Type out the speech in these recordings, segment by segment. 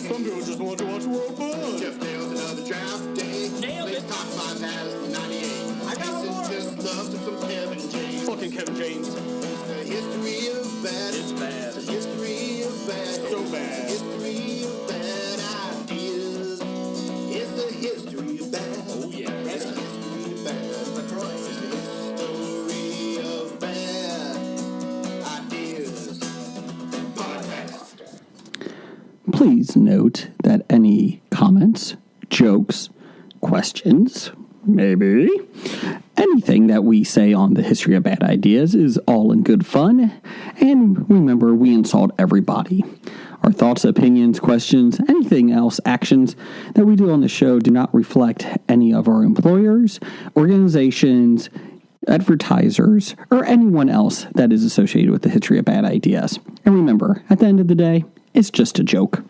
Some people just want to watch world fun. Jeff nails another draft day. Nailed it. Top 5 has 98. I got more. Just loves some Kevin James. Fucking Kevin James. It's the history of bad. It's bad. It's the history of bad. So bad. It's the history of bad ideas. It's the history of bad. Oh, yeah. It's the history of bad. That's right. It's the history of bad ideas. Podcast. Please note that any comments, jokes, questions, maybe anything that we say on the history of bad ideas is all in good fun. And remember, we insult everybody. Our thoughts, opinions, questions, anything else, actions that we do on the show do not reflect any of our employers, organizations, advertisers, or anyone else that is associated with the history of bad ideas. And remember, at the end of the day, it's just a joke.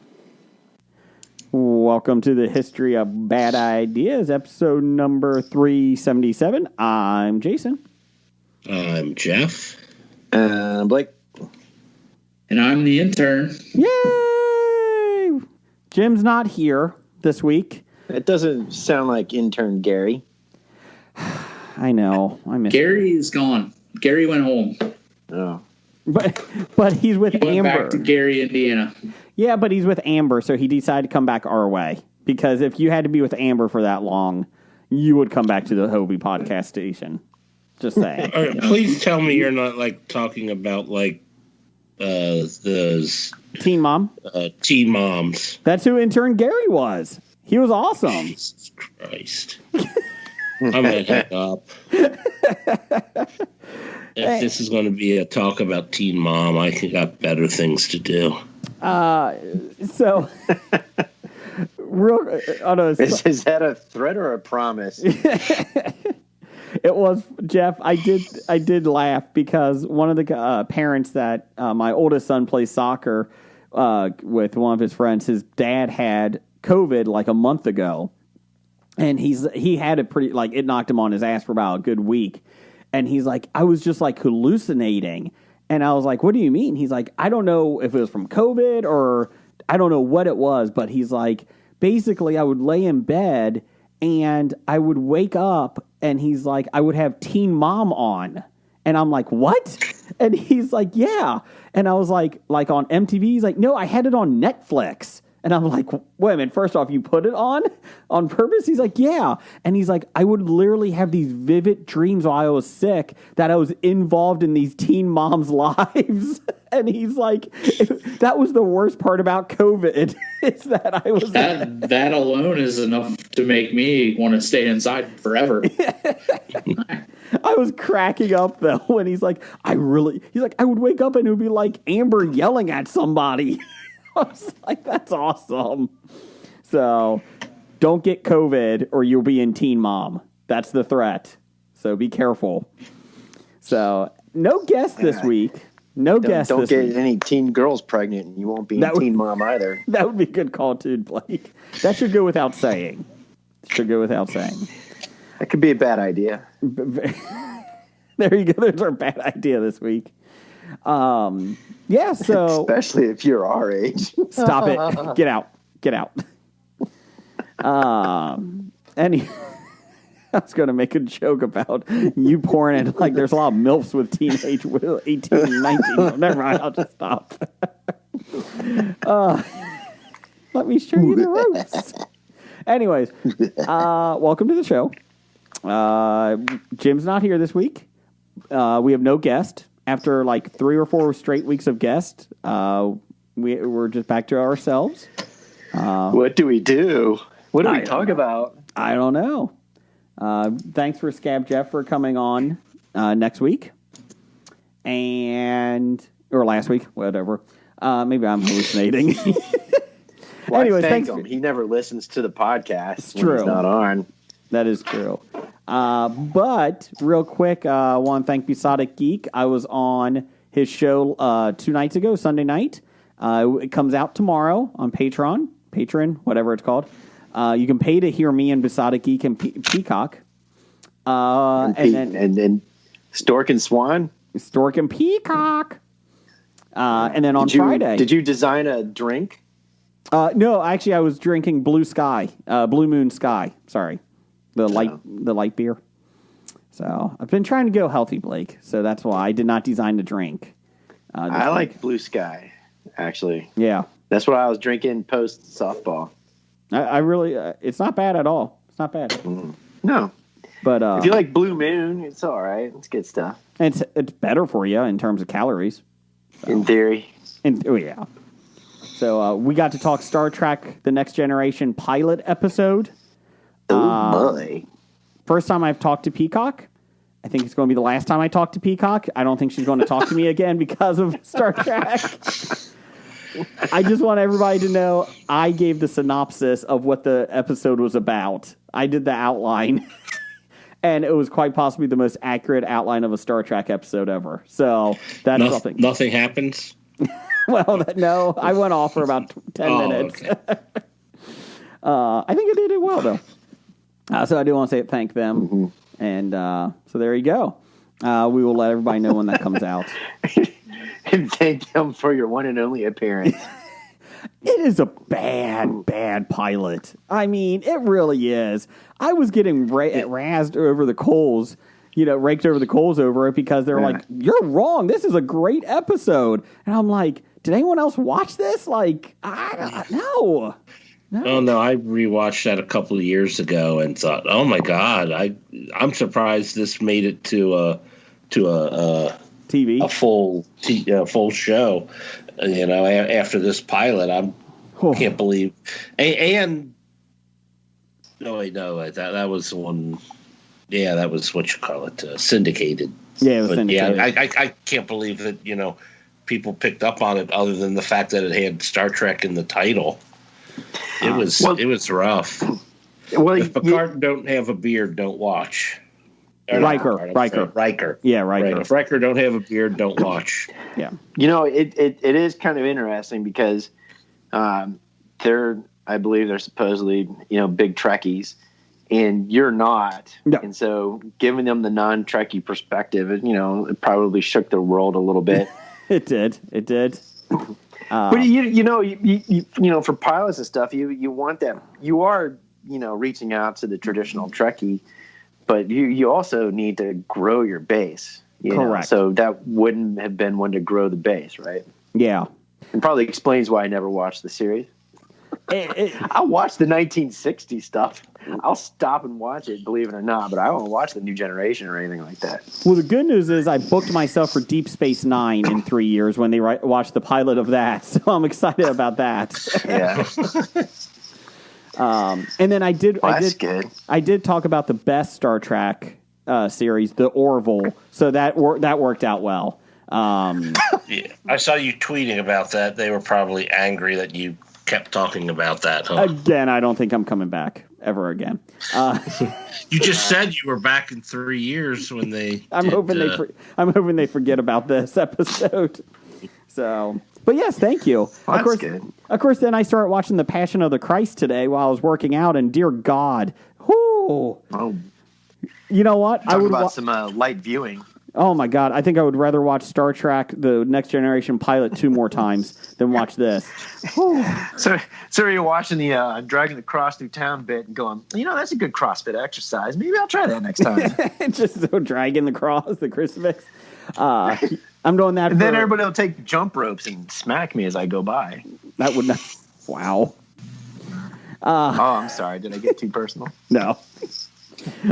Welcome to the History of Bad Ideas, episode number 377. I'm Jason. I'm Jeff. Blake. And I'm the intern. Yay! Jim's not here this week. It doesn't sound like intern Gary. I know. I miss Gary is gone. Gary went home. Oh. But he's with He went Amber. back to Gary, Indiana. Yeah, but he's with Amber, so he decided to come back our way. Because if you had to be with Amber for that long, you would come back to the Hobie podcast station. Just saying. Please tell me you're not talking about those Teen Mom? teen moms. That's who intern Gary was. He was awesome. Jesus Christ. I'm gonna hang up. If this is going to be a talk about Teen Mom, I got better things to do. So, Is that a threat or a promise? It was, Jeff. I did laugh because one of the parents that my oldest son plays soccer with one of his friends, his dad had COVID like a month ago, and he had it pretty, like, it knocked him on his ass for about a good week. And he's like, I was just like hallucinating. And I was like, what do you mean? He's like, I don't know if it was from COVID or I don't know what it was. But he's like, basically, I would lay in bed and I would wake up and he's like, I would have Teen Mom on. And I'm like, what? And he's like, yeah. And I was like on MTV? He's like, no, I had it on Netflix. And I'm like, wait a minute, first off, you put it on purpose? He's like, yeah. And he's like, I would literally have these vivid dreams while I was sick that I was involved in these teen moms' lives. And he's like, that was the worst part about COVID, is that I was... That alone is enough to make me want to stay inside forever. I was cracking up, though, when he's like, I would wake up and it would be like Amber yelling at somebody. I was like, that's awesome. So, don't get COVID or you'll be in Teen Mom. That's the threat. So, be careful. So, no guest this week. Don't get any teen girls pregnant and you won't be in Teen Mom either. That would be a good call, too, Blake. That should go without saying. That could be a bad idea. There you go. There's our bad idea this week. Yeah, so... Especially if you're our age. Stop it. Get out. I was going to make a joke about you pouring it like there's a lot of MILFs with teenage 18, 19. No, never mind. I'll just stop. Let me show you the ropes. Anyways, welcome to the show. Jim's not here this week. We have no guest. After like 3 or 4 straight weeks of guests, we're just back to ourselves. What do we do? What do we talk about? I don't know. Thanks for Scab Jeff for coming on next week. Or last week, whatever. Maybe I'm hallucinating. Well, anyways, thank him. He never listens to the podcast. It's true. He's not on. That is true. But real quick, I want to thank Besotted Geek. I was on his show 2 nights ago, Sunday night. It comes out tomorrow on Patreon, whatever it's called. You can pay to hear me and Besotted Geek and Peacock. And then Stork and Swan? Stork and Peacock. And then on Friday. Did you design a drink? No, actually, I was drinking Blue Moon Sky. Sorry, the light beer. So I've been trying to go healthy, Blake. So that's why I did not design the drink. I like Blue Sky, actually. Yeah, that's what I was drinking post softball. I really, it's not bad at all. It's not bad. No, but if you like Blue Moon, it's all right. It's good stuff. And it's better for you in terms of calories. So. In theory. Yeah. So we got to talk Star Trek: The Next Generation pilot episode. Oh boy! First time I've talked to Peacock. I think it's going to be the last time I talk to Peacock. I don't think she's going to talk to me again because of Star Trek. I just want everybody to know I gave the synopsis of what the episode was about. I did the outline. And it was quite possibly the most accurate outline of a Star Trek episode ever. So that's something. Nothing happens? Well, no. I went off for about 10 minutes. Okay. I think I did it well, though. So I do want to thank them. Mm-hmm. And so there you go. We will let everybody know when that comes out. And thank them for your one and only appearance. It is a bad pilot. I mean, it really is. I was getting razzed over the coals, raked over the coals over it because they're like, you're wrong. This is a great episode. And I'm like, did anyone else watch this? Like, no. Oh, no, I rewatched that a couple of years ago and thought, oh, my God, I'm surprised this made it to a TV, a full show. After this pilot, can't believe. And no, wait, no, that was one. Yeah, that was what you call it, syndicated. Yeah, it was syndicated. Yeah, I can't believe that people picked up on it, other than the fact that it had Star Trek in the title. It was rough. Well, if Picard don't have a beard, don't watch. Riker. Yeah, Riker. Right. If Riker don't have a beard, don't watch. Yeah. It is kind of interesting because I believe they're supposedly, big Trekkies, and you're not. No. And so giving them the non-Trekkie perspective, it probably shook their world a little bit. It did. But for pilots and stuff, you want that. You are, reaching out to the traditional Trekkie, but you also need to grow your base. Correct. So that wouldn't have been one to grow the base, right? Yeah. And probably explains why I never watched the series. I'll watch the 1960s stuff. I'll stop and watch it, believe it or not, but I won't watch the New Generation or anything like that. Well, the good news is I booked myself for Deep Space Nine in 3 years when they watch the pilot of that, so I'm excited about that. Yeah. And then I did talk about the best Star Trek series, the Orville, so that worked out well. Yeah, I saw you tweeting about that. They were probably angry that you kept talking about that, huh? Again, I don't think I'm coming back ever again. You just said you were back in 3 years when they. I'm hoping they forget about this episode. So, but yes, thank you. Well, of course, that's good. Of course, then I started watching The Passion of the Christ today while I was working out, and dear God, Oh, you know what? Talk about some light viewing. Oh my God, I think I would rather watch Star Trek: The Next Generation pilot 2 more times than watch this. So you're watching the dragging the cross through town bit and going, that's a good CrossFit exercise. Maybe I'll try that next time. Just so dragging the cross, the crucifix. I'm doing that. And then everybody will take jump ropes and smack me as I go by. That would not. Wow. I'm sorry. Did I get too personal? No.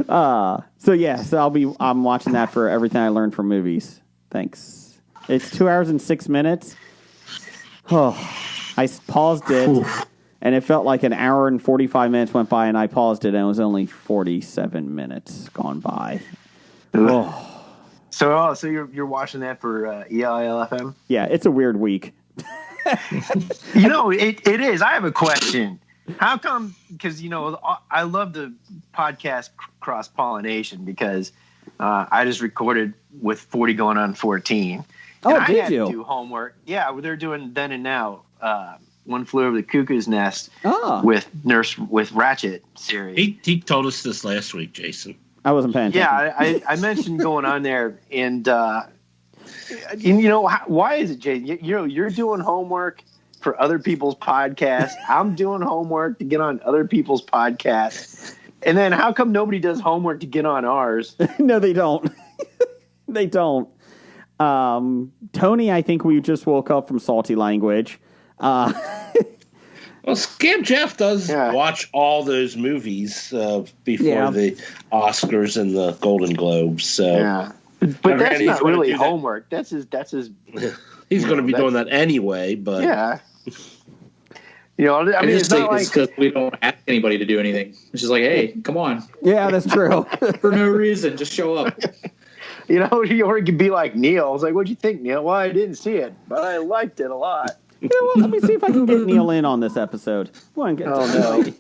So I'm watching that for everything I learned from movies. Thanks. It's 2 hours and 6 minutes. Oh, I paused it, and it felt like an hour and 45 minutes went by, and I paused it, and it was only 47 minutes gone by. Oh. So you're watching that for EILFM? Yeah, it's a weird week. It is. I have a question. How come? Because I love the podcast cross pollination because I just recorded with 40 going on 14. Oh, and did I had you? to do homework. Yeah, they're doing Then and Now. One Flew Over the Cuckoo's Nest with Ratchet series. He told us this last week, Jason. I wasn't paying attention. Yeah, I mentioned going on there, and why is it, Jason? You're doing homework for other people's podcasts. I'm doing homework to get on other people's podcasts. And then how come nobody does homework to get on ours? No, they don't. They don't. Tony, I think we just woke up from salty language. Well, Scam Jeff does watch all those movies before the Oscars and the Golden Globes. So, but that's not really homework. That's his. He's going to be doing that anyway. But I mean, it's not like because we don't ask anybody to do anything. It's just like, hey, come on. Yeah, that's true. For no reason, just show up. Or you could be like Neil. I was like, "What'd you think, Neil?" Well, I didn't see it, but I liked it a lot. Let me see if I can get Neil in on this episode. No! I'm going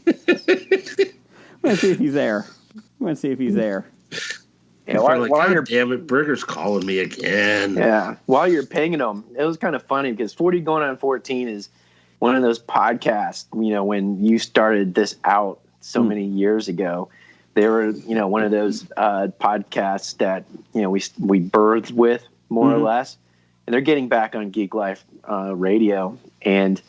to see if he's there. Yeah, while you're damn it, Brigger's calling me again. Yeah, while you're pinging him, it was kind of funny because 40 going on 14 is one of those podcasts. When you started this out so many years ago, they were one of those podcasts that we birthed with more or less, and they're getting back on Geek Life Radio, and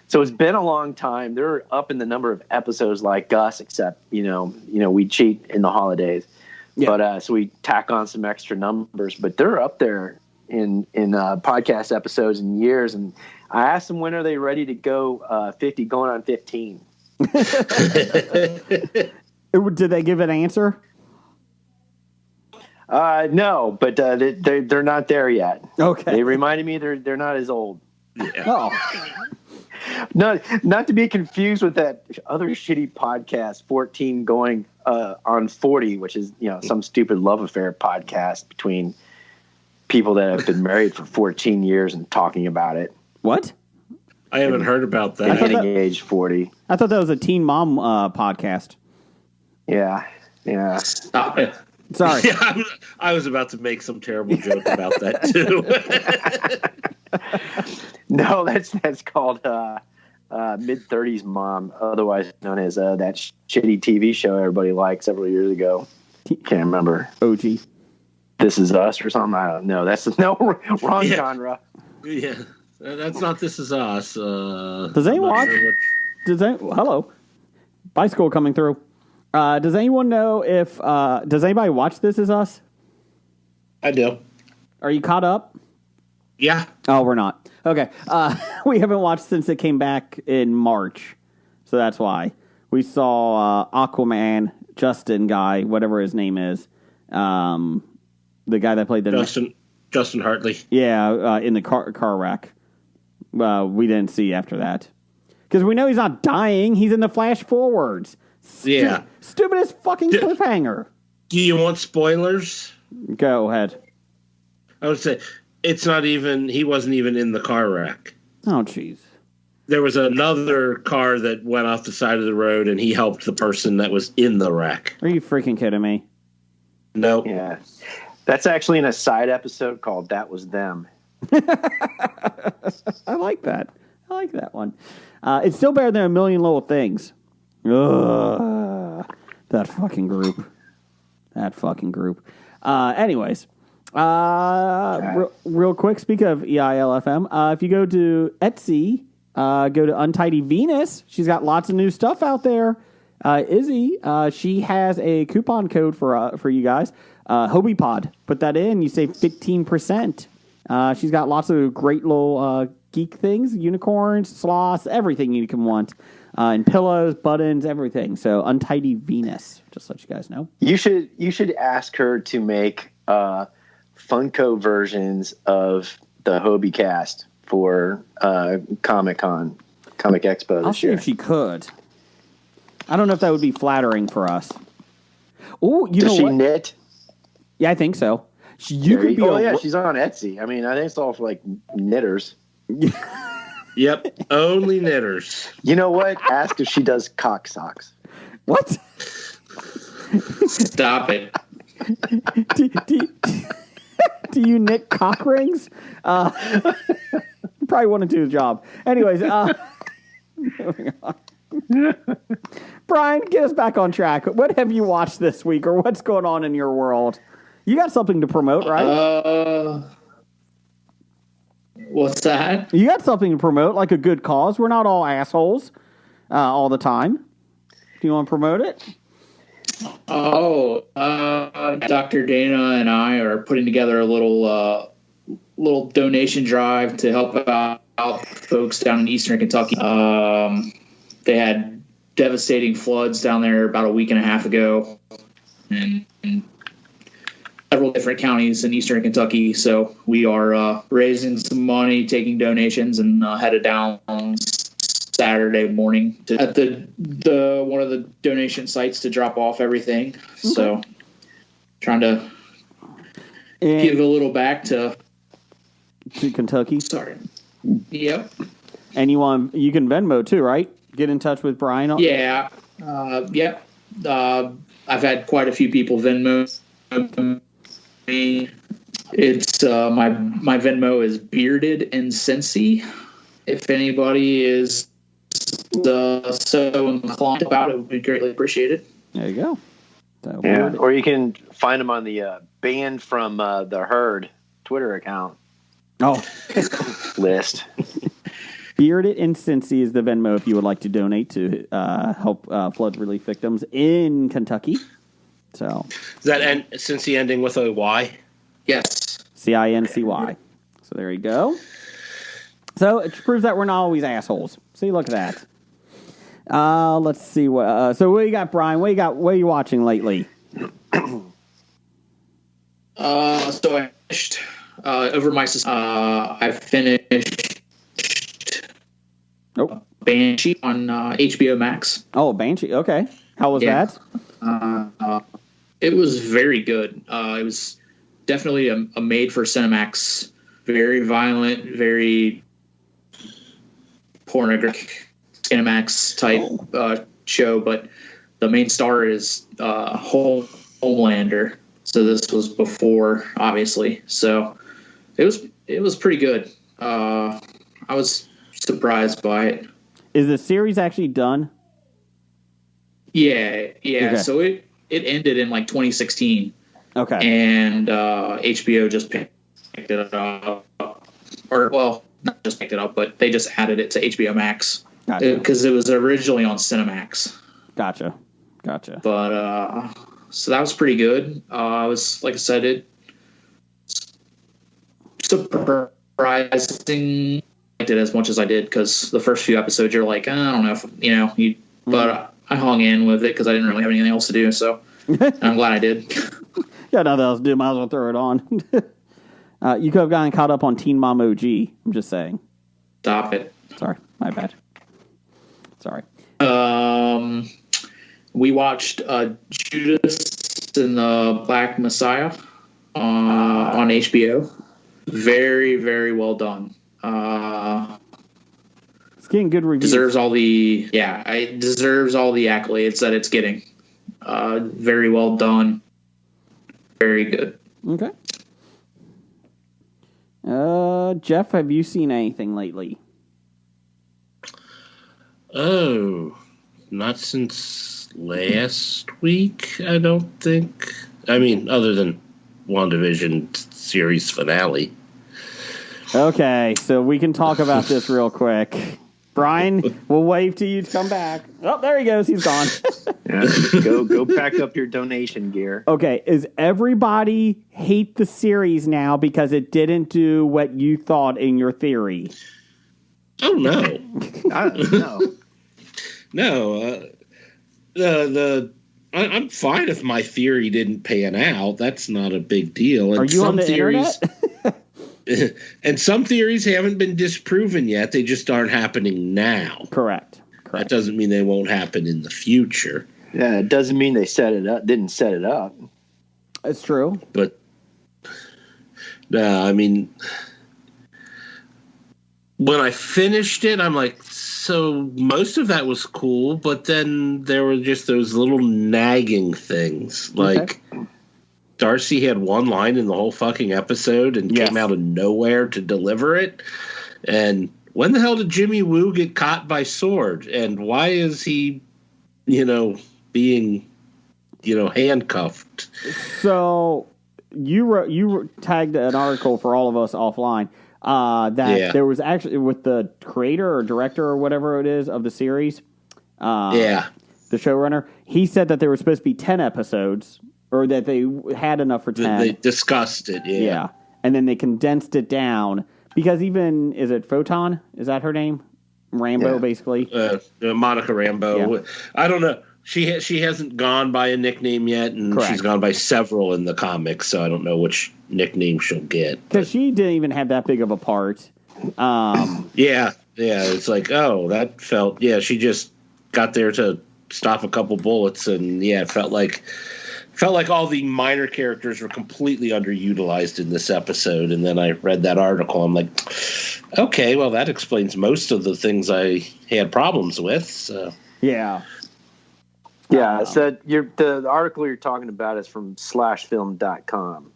so it's been a long time. They're up in the number of episodes like us, except we cheat in the holidays. Yeah. But so we tack on some extra numbers, but they're up there in podcast episodes and years. And I asked them, when are they ready to go 50 going on 15? Did they give an answer? No, but they're not there yet. Okay. They reminded me they're not as old. Yeah. Oh. Not to be confused with that other shitty podcast, 14 going on 40, which is some stupid love affair podcast between people that have been married for 14 years and talking about it. What? I haven't heard about that. Hitting age 40. I thought that was a teen mom podcast. Yeah. Stop it. Sorry. Yeah, I was about to make some terrible joke about that too. No, that's called Mid-30s Mom, otherwise known as that shitty TV show everybody liked several years ago. Can't remember. OG. This Is Us or something. I don't know. Wrong genre. Yeah, that's not This Is Us. Does anyone watch? Hello, bicycle coming through. Does anyone know if does anybody watch This Is Us? I do. Are you caught up? Yeah. Oh, we're not. Okay. We haven't watched since it came back in March, so that's why. We saw Aquaman, Justin guy, whatever his name is, the guy that played the Justin Hartley. Yeah, in the car wreck. We didn't see after that because we know he's not dying. He's in the flash forwards. Stupidest fucking cliffhanger. Do you want spoilers? Go ahead. I would say he wasn't even in the car wreck. Oh, jeez. There was another car that went off the side of the road, and he helped the person that was in the wreck. Are you freaking kidding me? Nope. Yeah. That's actually in a side episode called That Was Them. I like that. I like that one. It's still better than A Million Little Things. Ugh, that fucking group. Anyways, real quick, speak of EILFM, if you go to Etsy, go to Untitled Venus, she's got lots of new stuff out there. Izzy, she has a coupon code for you guys, HobiePod. Put that in, you save 15%. She's got lots of great little geek things, unicorns, sloths, everything you can want. And pillows, buttons, everything. So Untitled Venus, just to let you guys know. You should ask her to make Funko versions of the Hobie cast for Comic-Con, Comic Expo I'll this see year. if she could. I don't know if that would be flattering for us. Oh, you know what? Does she knit? Yeah, I think so. You could be. Oh yeah, she's on Etsy. I mean, I think it's all for like knitters. Yep, only knitters. You know what? Ask if she does cock socks. What? Stop it. Do you knit cock rings? Probably wouldn't do the job. Anyways, moving on. Brian, get us back on track. What have you watched this week, or what's going on in your world? You got something to promote, right? What's that? You got something to promote, like a good cause. We're not all assholes all the time. Do you want to promote it? Oh, Dr. Dana and I are putting together a little donation drive to help out folks down in Eastern Kentucky. They had devastating floods down there about a week and a half ago, and several different counties in Eastern Kentucky. So we are raising some money, taking donations, and headed down Saturday morning at the one of the donation sites to drop off everything. Okay. So trying to give a little back to Kentucky. Sorry. Yep. And you can Venmo too, right? Get in touch with Brian. Yeah. Yep. I've had quite a few people Venmo me. It's my Venmo is Bearded and Cincy. If anybody is so inclined about it, would be greatly appreciated. There you go. Yeah, or you can find them on the Banned from the Herd Twitter account. Oh, list. Bearded and Cincy is the Venmo if you would like to donate to help flood relief victims in Kentucky. So is that Cincy ending with a Y? Yes. CINCY. So there you go. So it proves that we're not always assholes. See, look at that. Let's see what. So what you got, Brian? What are you watching lately? So I finished over my. I finished. Banshee on HBO Max. Oh, Banshee. Okay, how was that? It was very good. It was definitely a made for Cinemax. Very violent, very pornographic Cinemax type show, but the main star is Homelander. So this was before, obviously. So it was pretty good. I was surprised by it. Is the series actually done? Yeah. Okay. So it ended in like 2016. Okay. And HBO just picked it up. Or, well, not just picked it up, but they just added it to HBO Max. Gotcha. Because it was originally on Cinemax. Gotcha. But, so that was pretty good. I was, like I said, it surprising. I did as much as I did because the first few episodes you're like, I don't know if, but I hung in with it because I didn't really have anything else to do. So I'm glad I did. Yeah, nothing else to do. Might as well throw it on. You could have gotten caught up on Teen Mom OG. I'm just saying. Stop it. Sorry, my bad. Sorry. We watched Judas and the Black Messiah on HBO. Very, very well done. It's getting good reviews. Deserves all the accolades that it's getting. Very well done. Very good. Okay. Jeff, have you seen anything lately? Oh, not since last week, I don't think. I mean, other than WandaVision series finale. Okay, so we can talk about this real quick. Brian, we'll wave to you to come back. Oh, there he goes. He's gone. Yeah, go pack up your donation gear. Okay, is everybody hate the series now because it didn't do what you thought in your theory? Oh, no. I don't know. No, I'm fine if my theory didn't pan out. That's not a big deal. And are you on the internet? And some theories haven't been disproven yet. They just aren't happening now. Correct. That doesn't mean they won't happen in the future. Yeah, it doesn't mean they didn't set it up. It's true. But no, I mean, when I finished it, I'm like, so most of that was cool, but then there were just those little nagging things. Like, Darcy had one line in the whole fucking episode and came out of nowhere to deliver it. And when the hell did Jimmy Woo get caught by Sword? And why is he, being, handcuffed? So you tagged an article for all of us offline. There was actually with the creator or director or whatever it is of the series. The showrunner. He said that there were supposed to be 10 episodes, or that they had enough for 10. They discussed it. Yeah, and then they condensed it down because even is it Photon? Is that her name? Rambo, basically. Monica Rambo. Yeah. I don't know. She hasn't gone by a nickname yet, and Correct. She's gone by several in the comics, so I don't know which nickname she'll get. Because she didn't even have that big of a part. Yeah, it's like, oh, that felt... Yeah, she just got there to stop a couple bullets, and it felt like all the minor characters were completely underutilized in this episode. And then I read that article. I'm like, okay, well, that explains most of the things I had problems with. So. Yeah. Yeah, so the article you're talking about is from slashfilm.com.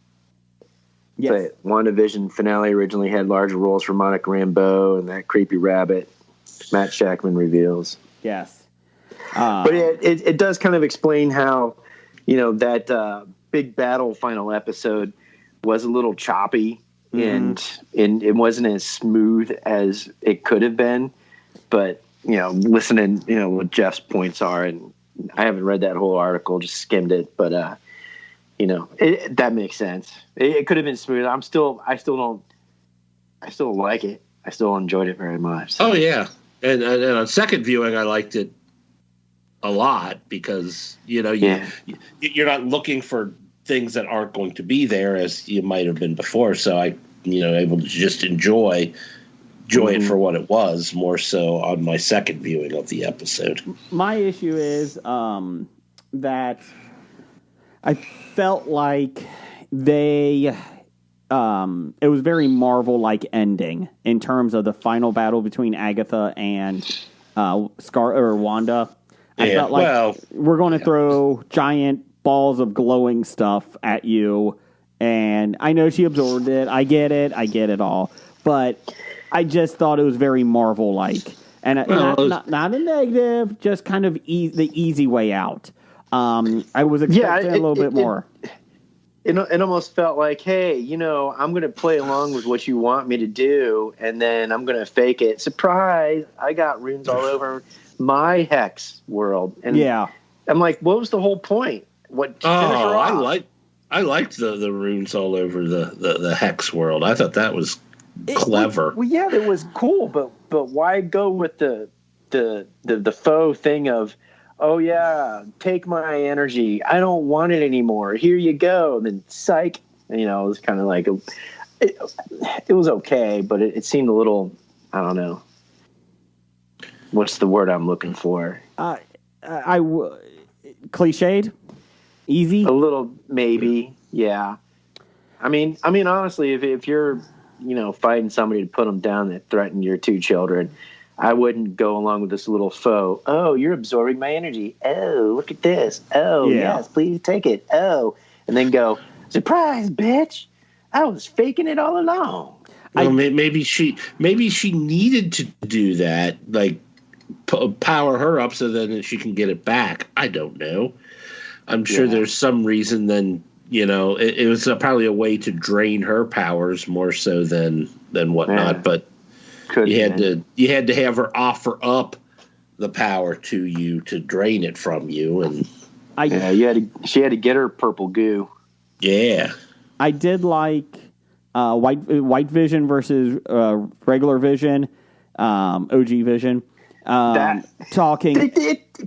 Yes. The WandaVision finale originally had larger roles for Monica Rambeau and that creepy rabbit, Matt Shackman reveals. Yes. But it does kind of explain how, that big battle final episode was a little choppy and it wasn't as smooth as it could have been. But, listening, what Jeff's points are, and I haven't read that whole article, just skimmed it, but that makes sense. It could have been smooth. I still like it. I still enjoyed it very much. So. Oh yeah, and on second viewing, I liked it a lot because you're not looking for things that aren't going to be there as you might have been before. So I able to just enjoy it for what it was, more so on my second viewing of the episode. My issue is that I felt like it was very Marvel-like ending in terms of the final battle between Agatha and Wanda. I felt like we're going to throw giant balls of glowing stuff at you, and I know she absorbed it. I get it all, but I just thought it was very Marvel-like, and not a negative, just kind of the easy way out. I was expecting a little bit more. It almost felt like, hey, I'm going to play along with what you want me to do, and then I'm going to fake it. Surprise! I got runes all over my hex world, and I'm like, what was the whole point? I liked the runes all over the hex world. I thought that was clever. Well, yeah, it was cool, but why go with the faux thing of, oh yeah, take my energy. I don't want it anymore. Here you go. And then psych. It was kind of like it was okay, but it seemed a little, I don't know. What's the word I'm looking for? Cliched, easy. A little, maybe, yeah. I mean, honestly, if you're, fighting somebody to put them down that threatened your two children, I wouldn't go along with this little faux. Oh, you're absorbing my energy. Oh, look at this. Oh, yes, please take it. Oh, and then go, surprise, bitch! I was faking it all along. Well, maybe she needed to do that, like power her up so then she can get it back. I don't know. I'm sure there's some reason. Then it was probably a way to drain her powers more so than whatnot. Yeah. But you had to have her offer up the power to you to drain it from you, and she had to get her purple goo. Yeah, I did like White Vision versus regular Vision, OG Vision. Talking.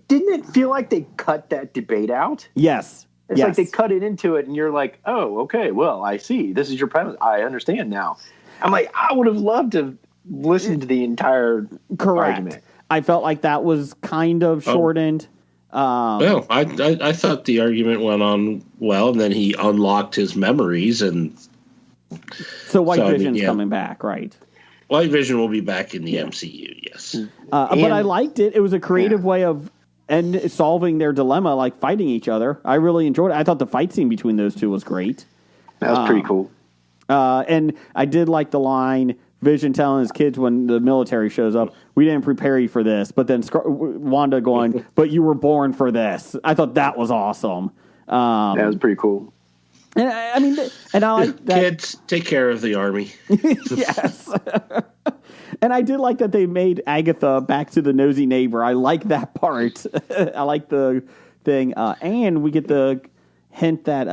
Didn't it feel like they cut that debate out? Yes. It's like they cut it into it, and you're like, oh, okay, well, I see. This is your premise. I understand now. I'm like, I would have loved to listen to the entire argument. I felt like that was kind of shortened. Well, I thought the argument went on well, and then he unlocked his memories, and so White Vision's coming back, right? White Vision will be back in the MCU, yes. But I liked it. It was a creative way of solving their dilemma, like fighting each other. I really enjoyed it. I thought the fight scene between those two was great. That was pretty cool. And I did like the line, Vision telling his kids when the military shows up, we didn't prepare you for this. But then Wanda going, but you were born for this. I thought that was awesome. That was pretty cool. And I mean, and I like that. Kids, take care of the army. Yes. And I did like that they made Agatha back to the nosy neighbor. I like that part. I like the thing. And we get the hint that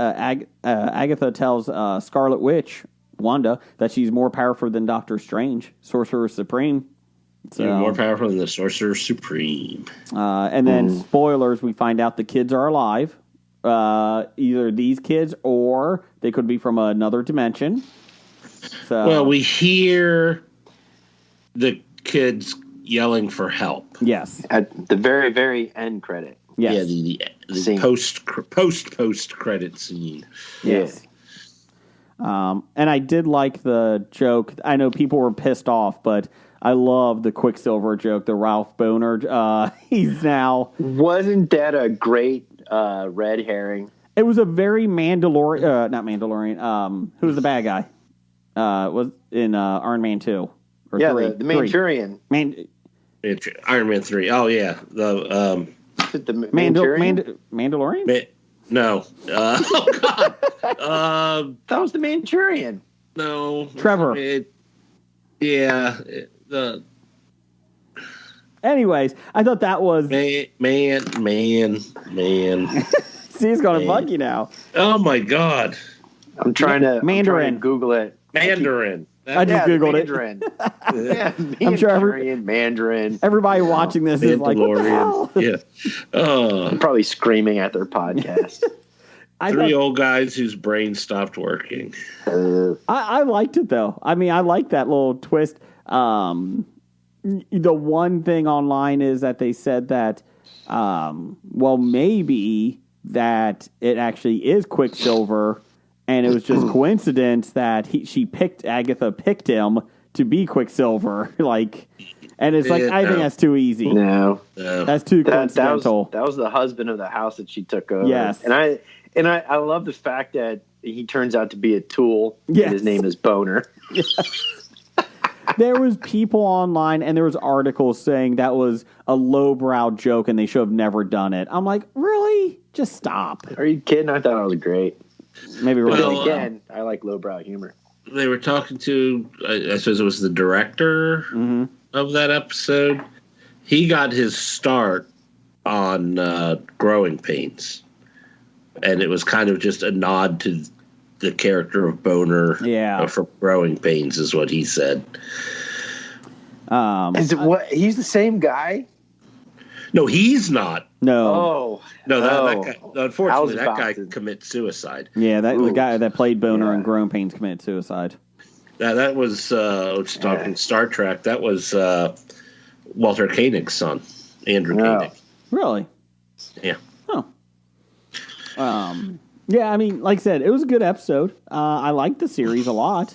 Agatha tells Scarlet Witch, Wanda, that she's more powerful than Doctor Strange, Sorcerer Supreme. So, You're more powerful than the Sorcerer Supreme. And then, spoilers, we find out the kids are alive. Either these kids or they could be from another dimension. So, well, we hear the kids yelling for help. Yes. At the very, very end credit. Yes. Yeah, the post credit scene. Yes. And I did like the joke. I know people were pissed off, but I love the Quicksilver joke, the Ralph Boner. He's now... Wasn't that a great red herring? It was a very Mandalorian... not Mandalorian. Who was the bad guy? Was in Iron Man 2. Or yeah, 3. the Manchurian. Iron Man 3. Oh, yeah. The Manchurian? Mandalorian? No. Oh, God. That was the Manchurian. No. Trevor. Anyways, I thought that was... Man. See, he's going to bug you now. Oh, my God. I'm trying to Google it. Mandarin. I just Googled Mandarin. Yeah, I'm sure Mandarin. everybody watching this is like, what the hell? Yeah. I'm probably screaming at their podcast. Three old guys whose brains stopped working. I liked it, though. I mean, I like that little twist. The one thing online is that they said that, well, maybe that it actually is Quicksilver, and it was just coincidence that Agatha picked him to be Quicksilver. And it's like, I think that's too easy. No. That's too coincidental. That was the husband of the house that she took over. Yes. And I love the fact that he turns out to be a tool. Yes. And his name is Boner. There was people online and there was articles saying that was a lowbrow joke and they should have never done it. I'm like, really? Just stop. Are you kidding? I thought it was great. Maybe But then again, I like lowbrow humor. They were talking to, I suppose it was the director of that episode. He got his start on Growing Pains. And it was kind of just a nod to the character of Boner for Growing Pains, is what he said. Is it what? He's the same guy? No, he's not. No. That guy, unfortunately, that guy commits suicide. Yeah, the guy that played Boner in Growing Pains committed suicide. That was, talking Star Trek, that was Walter Koenig's son, Andrew Koenig. Really? Yeah. Oh. Yeah, I mean, like I said, it was a good episode. I liked the series a lot.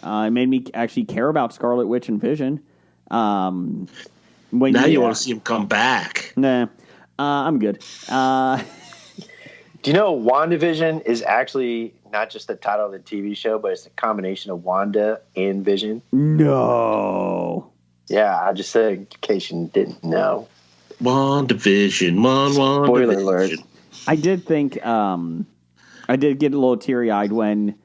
It made me actually care about Scarlet Witch and Vision. Now you want to see him come back. Nah, I'm good. Do you know WandaVision is actually not just the title of the TV show, but it's a combination of Wanda and Vision? No. Yeah, I just said in case you didn't know. WandaVision. Spoiler alert. I did think, I did get a little teary-eyed when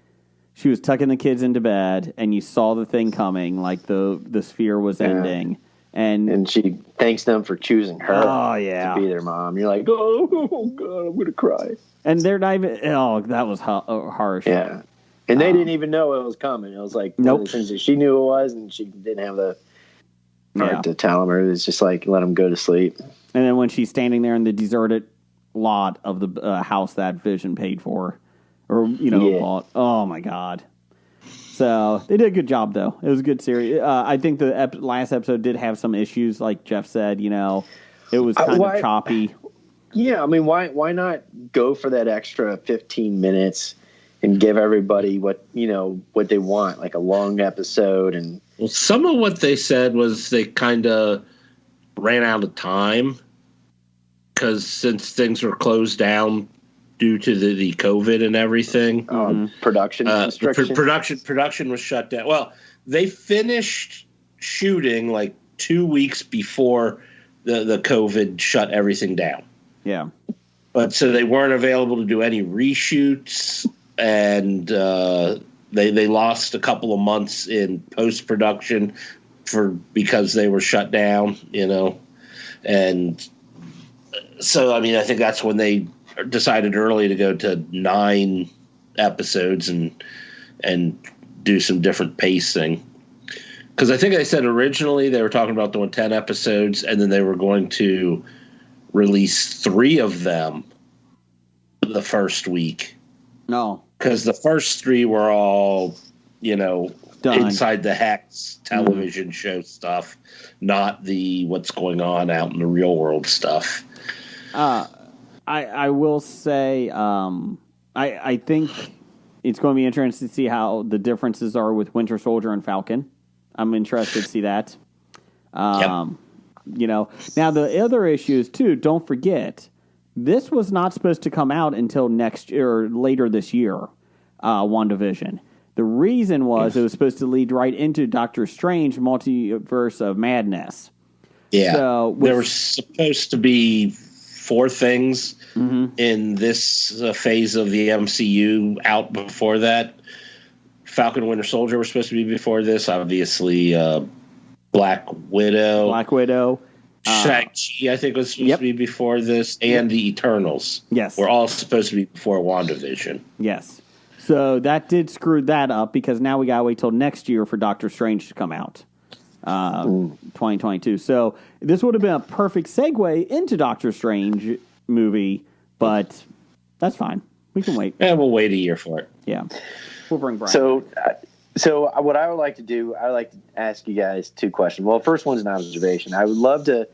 she was tucking the kids into bed and you saw the thing coming, like the sphere was ending. And she thanks them for choosing her to be their mom. You're like, oh God, I'm going to cry. And they're not even, that was harsh. Yeah. And they didn't even know it was coming. It was like, one of the things that she knew it was, and she didn't have the heart to tell them. It was just like, let them go to sleep. And then when she's standing there in the deserted lot of the house that Vision paid for, or, bought. Oh, my God. So they did a good job, though. It was a good series. I think the last episode did have some issues, like Jeff said. It was kind of choppy. Yeah, I mean, why not go for that extra 15 minutes and give everybody what they want, like a long episode? And well, some of what they said was they kind of ran out of time because since things were closed down due to the COVID and everything, production production was shut down. Well, they finished shooting like 2 weeks before the COVID shut everything down. Yeah, but so they weren't available to do any reshoots and they lost a couple of months in post production because they were shut down, and so I mean I think that's when they decided early to go to 9 episodes and do some different pacing. Because I think I said originally they were talking about doing 10 episodes, and then they were going to release 3 of them the first week. No. Because the first 3 were all, Done. inside the Hex television show stuff, not the what's going on out in the real world stuff. I will say I think it's going to be interesting to see how the differences are with Winter Soldier and Falcon. I'm interested to see that. Yep. Now the other issue is too, don't forget, this was not supposed to come out until next year or later this year, WandaVision. The reason was it was supposed to lead right into Doctor Strange Multiverse of Madness. Yeah. So, there were supposed to be 4 things in this phase of the MCU out before that. Falcon and Winter Soldier were supposed to be before this. Obviously, Black Widow. Shang-Chi, I think, was supposed to be before this. And the Eternals. Yes. Were all supposed to be before WandaVision. Yes. So that did screw that up because now we got to wait till next year for Doctor Strange to come out. 2022. So this would have been a perfect segue into Doctor Strange movie, but that's fine. We can wait. And we'll wait a year for it. Yeah. We'll bring Brian. So what I would like to do, I would like to ask you guys 2 questions. Well, the first one's an observation. I would love to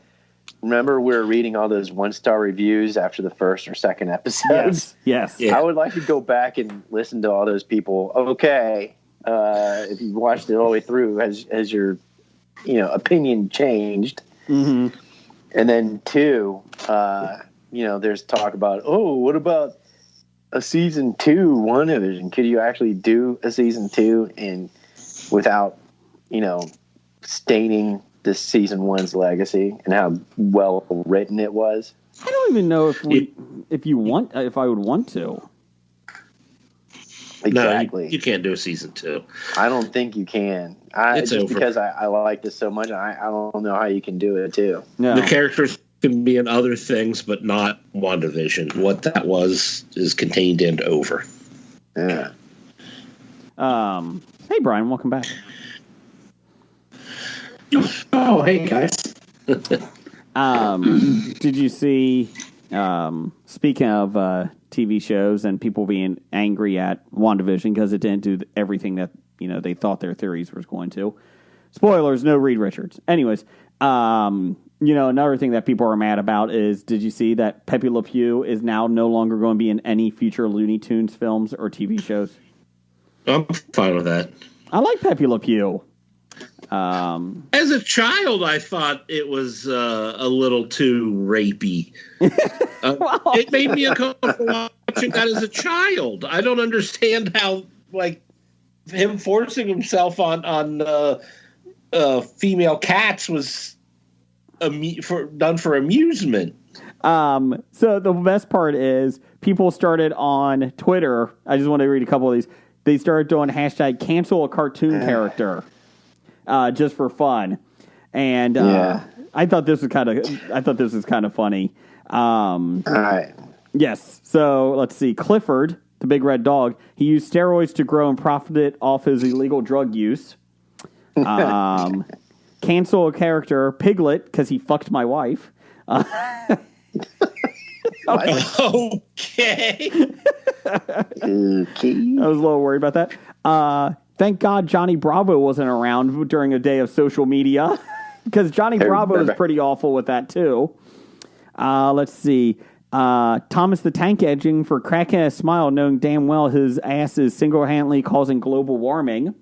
remember we were reading all those 1-star reviews after the first or second episodes. Yes. Yeah. I would like to go back and listen to all those people. Okay. If you watched it all the way through, has your opinion changed? Mm-hmm. And then 2, there's talk about, what about a season 2 WandaVision? Could you actually do a season 2 and without, staining this season 1's legacy and how well written it was? I don't even know if I would want to. Exactly. No, you can't do a season 2. I don't think you can. It's over. Because I like this so much. I don't know how you can do it too. No. The characters can be in other things, but not WandaVision. What that was is contained and over. Yeah. Hey, Brian, welcome back. Oh, hey, guys. Did you see, speaking of TV shows and people being angry at WandaVision because it didn't do everything that, they thought their theories was going to. Spoilers, no Reed Richards. Anyways, another thing that people are mad about is, did you see that Pepe Le Pew is now no longer going to be in any future Looney Tunes films or TV shows? I'm fine with that. I like Pepe Le Pew. As a child, I thought it was a little too rapey. It made me uncomfortable watching that as a child. I don't understand how, him forcing himself on female cats was done for amusement. So the best part is people started on Twitter. I just want to read a couple of these. They started doing hashtag cancel a cartoon character. Just for fun, and I thought this was kind of funny. All right. Yes. So let's see. Clifford, the big red dog, he used steroids to grow and profited off his illegal drug use. Cancel a character, Piglet, because he fucked my wife. Okay. I was a little worried about that. Thank God Johnny Bravo wasn't around during a day of social media, because Johnny Bravo is pretty awful with that too. Let's see. Thomas the Tank Engine for cracking a smile, knowing damn well his ass is single-handedly causing global warming.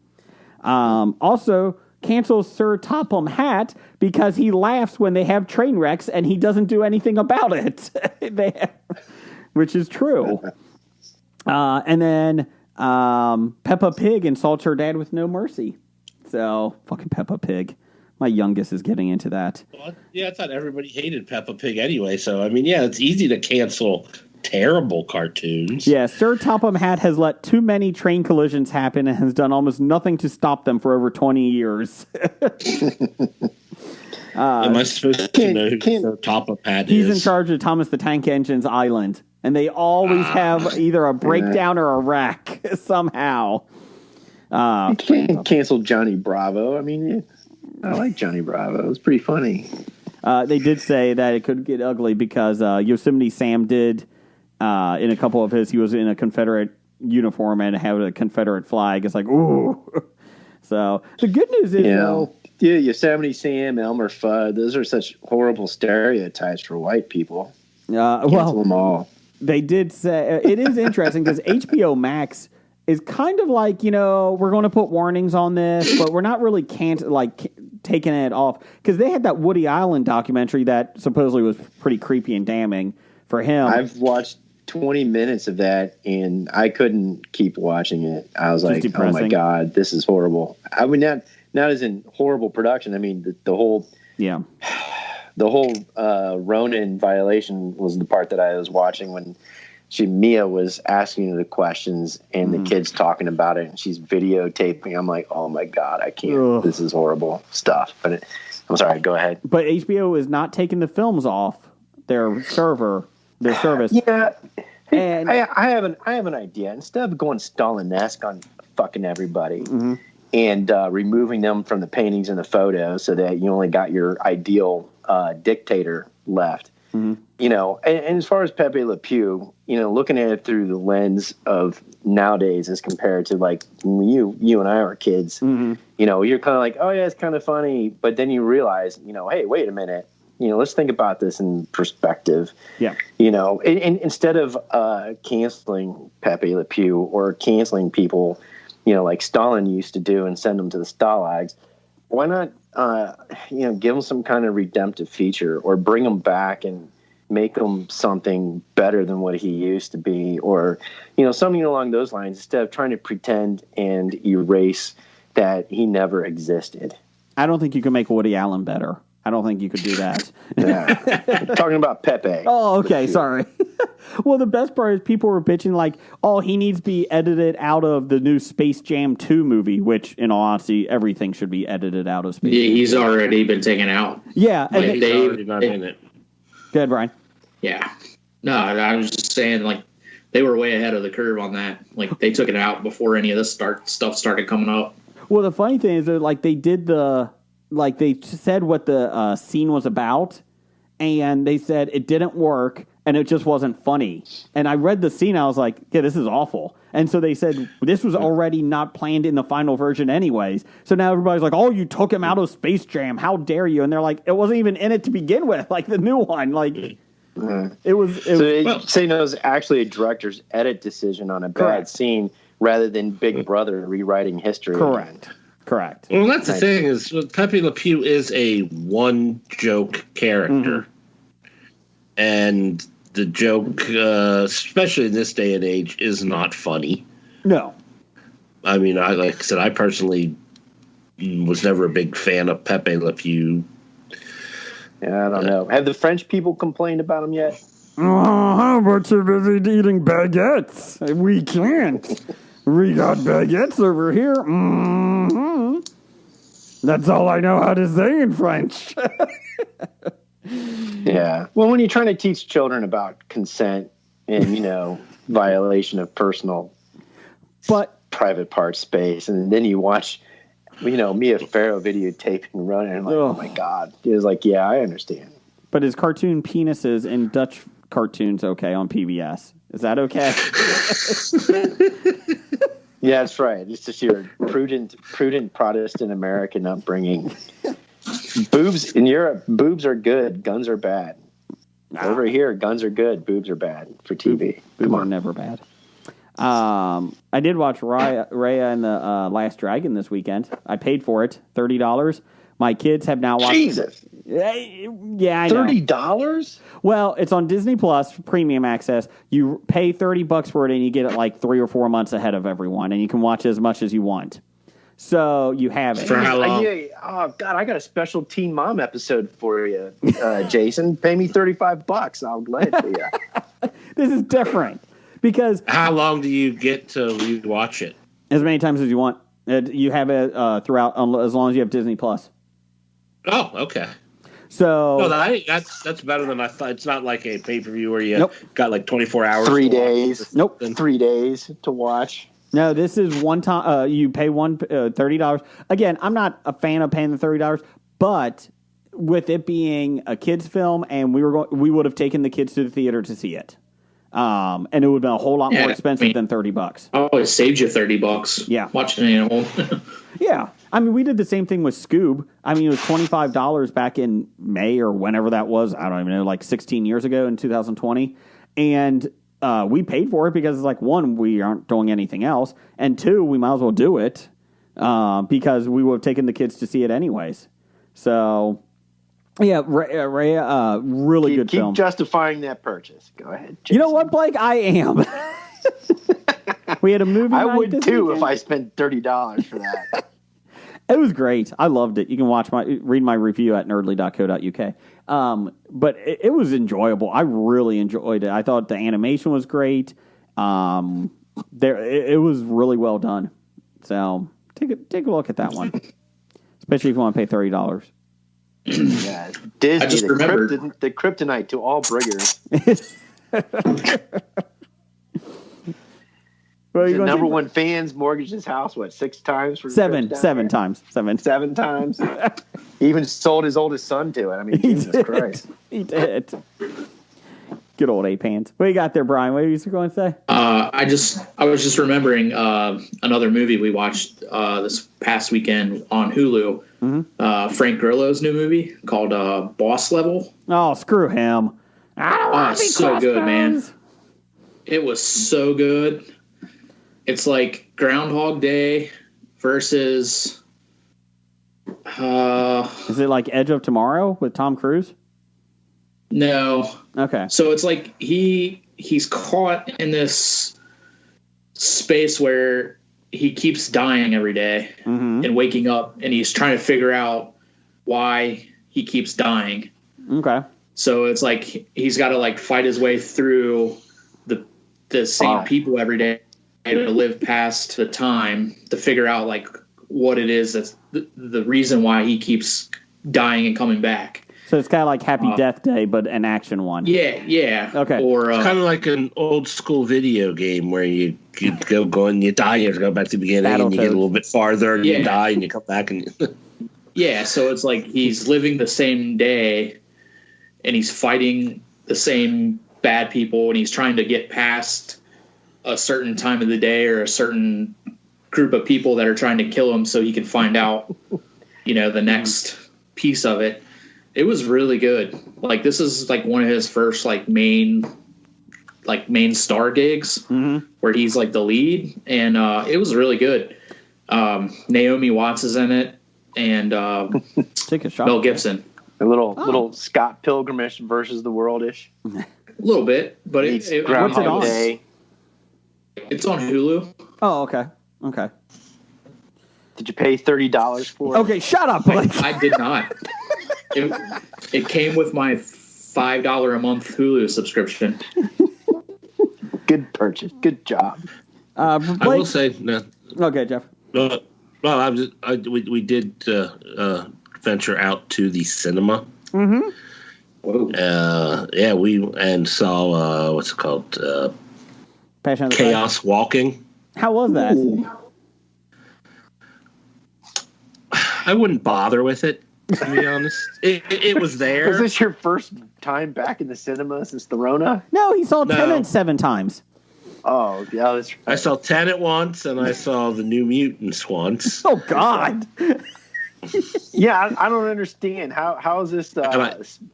Also, cancel Sir Topham Hatt because he laughs when they have train wrecks and he doesn't do anything about it. Which is true. And then Peppa Pig insults her dad with no mercy. So, fucking Peppa Pig. My youngest is getting into that. Well, yeah, I thought everybody hated Peppa Pig anyway. So, I mean, yeah, it's easy to cancel terrible cartoons. Yeah, Sir Topham Hatt has let too many train collisions happen and has done almost nothing to stop them for over 20 years. Am I supposed to know who Sir Topham Hatt is? He's in charge of Thomas the Tank Engine's island, and they always have either a breakdown or a wreck somehow. You can't cancel Johnny Bravo. I mean, I like Johnny Bravo. It was pretty funny. They did say that it could get ugly because Yosemite Sam did, in a couple of his, he was in a Confederate uniform and had a Confederate flag. It's like, ooh. So the good news is, yeah, Yosemite Sam, Elmer Fudd, those are such horrible stereotypes for white people. Cancel them all. They did say, it is interesting because HBO Max is kind of like, we're going to put warnings on this, but we're not really taking it off. Because they had that Woody Allen documentary that supposedly was pretty creepy and damning for him. I've watched 20 minutes of that, and I couldn't keep watching it. I was like, oh my God, this is horrible. I mean, not as in horrible production. I mean, the whole... Yeah. The whole Ronin violation was the part that I was watching when Mia was asking the questions and the kid's talking about it and she's videotaping. I'm like, oh my God, I can't. Ugh. This is horrible stuff. But I'm sorry, go ahead. But HBO is not taking the films off their service. Yeah. And I have an idea. Instead of going Stalin-esque on fucking everybody and removing them from the paintings and the photos so that you only got your ideal dictator left. And as far as Pepe Le Pew, looking at it through the lens of nowadays as compared to like when you and I were kids, you're kind of like, oh yeah, it's kind of funny. But then you realize, hey, wait a minute, let's think about this in perspective. Yeah. And instead of canceling Pepe Le Pew or canceling people, like Stalin used to do and send them to the Stalags, why not, give them some kind of redemptive feature or bring them back and make him something better than what he used to be, or, something along those lines, instead of trying to pretend and erase that he never existed. I don't think you can make Woody Allen better. I don't think you could do that. Yeah. Talking about Pepe. Oh, okay. Sorry. Well, the best part is people were bitching like, oh, he needs to be edited out of the new Space Jam 2 movie, which, in all honesty, everything should be edited out of Space Jam. He's already been taken out. Yeah. And they've already not in it. Go ahead, Brian. Yeah. No, I was just saying, like, they were way ahead of the curve on that. Like, they took it out before any of this stuff started coming up. Well, the funny thing is that, like, they said what the scene was about, and they said it didn't work, and it just wasn't funny. And I read the scene, I was like, yeah, this is awful. And so they said this was already not planned in the final version anyways. So now everybody's like, oh, you took him out of Space Jam. How dare you? And they're like, it wasn't even in it to begin with, like the new one. Like, it was actually a director's edit decision on a bad scene rather than Big Brother rewriting history. Correct. Well, that's the thing is Pepe Le Pew is a one-joke character. And the joke, especially in this day and age, is not funny. No. I mean, like I said, I personally was never a big fan of Pepe Le Pew. Yeah, I don't know. Have the French people complained about him yet? Oh, we're too busy eating baguettes. We can't. We got baguettes over here. That's all I know how to say in French. Yeah. Well, when you're trying to teach children about consent and, violation of personal private part space, and then you watch, Mia Farrow videotaping running, and I'm like, oh my God. It was like, yeah, I understand. But is cartoon penises in Dutch cartoons okay on PBS? Is that okay? Yeah, that's right. It's just your prudent Protestant American upbringing. Boobs in Europe, boobs are good, guns are bad. Over here, guns are good, boobs are bad for TV. Boobs are never bad. I did watch Raya and the Last Dragon this weekend. I paid for it, $30. My kids have now watched. Jesus. Yeah, I know. $30? Well, it's on Disney Plus premium access. You pay $30 for it, and you get it like 3 or 4 months ahead of everyone, and you can watch as much as you want. So you have it. For how long? Oh God, I got a special Teen Mom episode for you, Jason. Pay me $35. I'll let it to you. This is different because How long do you get to rewatch it? as many times as you want. You have it throughout as long as you have Disney Plus. Oh, okay. So No, that's better than I thought. It's not like a pay-per-view where you Nope. got like 24 hours. 3 to watch days. it. Nope. 3 days to watch. No, this is one time. You pay $30. Again, I'm not a fan of paying the $30, but with it being a kids' film, and we would have taken the kids to the theater to see it, and it would have been a whole lot more expensive than $30. Oh, it saved you $30. Yeah. Watching it at home. Yeah, I mean, we did the same thing with Scoob. I mean, it was $25 back in May or whenever that was. I don't even know, like 16 years ago in 2020, and we paid for it because it's like, one, we aren't doing anything else, and two, we might as well do it because we would have taken the kids to see it anyways. So, yeah, Ray, really good film. Keep justifying that purchase. Go ahead, Jason. You know what, Blake? I am. We had a movie I night would this too weekend. if I spent $30 for that. It was great. I loved it. You can read my review at nerdly.co.uk. But it was enjoyable. I really enjoyed it. I thought the animation was great. It was really well done. So take a look at that one, especially if you want to pay $30. Yeah, Disney, I just remembered. the kryptonite to all briggers. Well, The number one fans mortgaged his house, 6 times? For seven down times. there? 7 times. He even sold his oldest son to it. I mean, Jesus Christ. He did. Good old A-Pants. What you got there, Brian? What are you going to say? I was just remembering another movie we watched this past weekend on Hulu. Mm-hmm. Frank Grillo's new movie called Boss Level. Oh, screw him. I don't want to be so good, man. Crossbones. It was so good. It's like Groundhog Day versus. Is it like Edge of Tomorrow with Tom Cruise? No. Okay. So it's like he's caught in this space where he keeps dying every day and waking up, and he's trying to figure out why he keeps dying. Okay. So it's like he's got to like fight his way through the same people every day to live past the time to figure out like what it is that's the reason why he keeps dying and coming back. So it's kind of like Happy Death Day, but an action one. Yeah. Okay. Or It's kind of like an old school video game where you go and you die, you have to go back to the beginning, and you get a little bit farther, and you die, and you come back, and yeah. So it's like he's living the same day, and he's fighting the same bad people, and he's trying to get past a certain time of the day or a certain group of people that are trying to kill him, so he can find out, the next piece of it. It was really good. Like, this is like one of his first main star gigs where he's like the lead, and it was really good. Naomi Watts is in it, and Take a shot. Mel Gibson. A little Scott Pilgrim-ish versus the world-ish. A little bit, but What's it Groundhog on? Day. It's on Hulu. Oh, okay. Did you pay $30 for it? Okay, shut up, Blake. I did not. It came with my $5 a month Hulu subscription. Good purchase. Good job. I will say no. Okay, Jeff. Well, we did venture out to the cinema. Mm-hmm. Whoa. We saw what's it called? Passion of the Chaos Walking. Christ. How was that? Ooh. I wouldn't bother with it, to be honest. It was there. Was this your first time back in the cinema since the Rona? No, he saw Tenet 7 times. Oh, yeah, that's right. I saw Tenet once, and I saw the New Mutants once. Oh, God. Yeah, I don't understand. How is this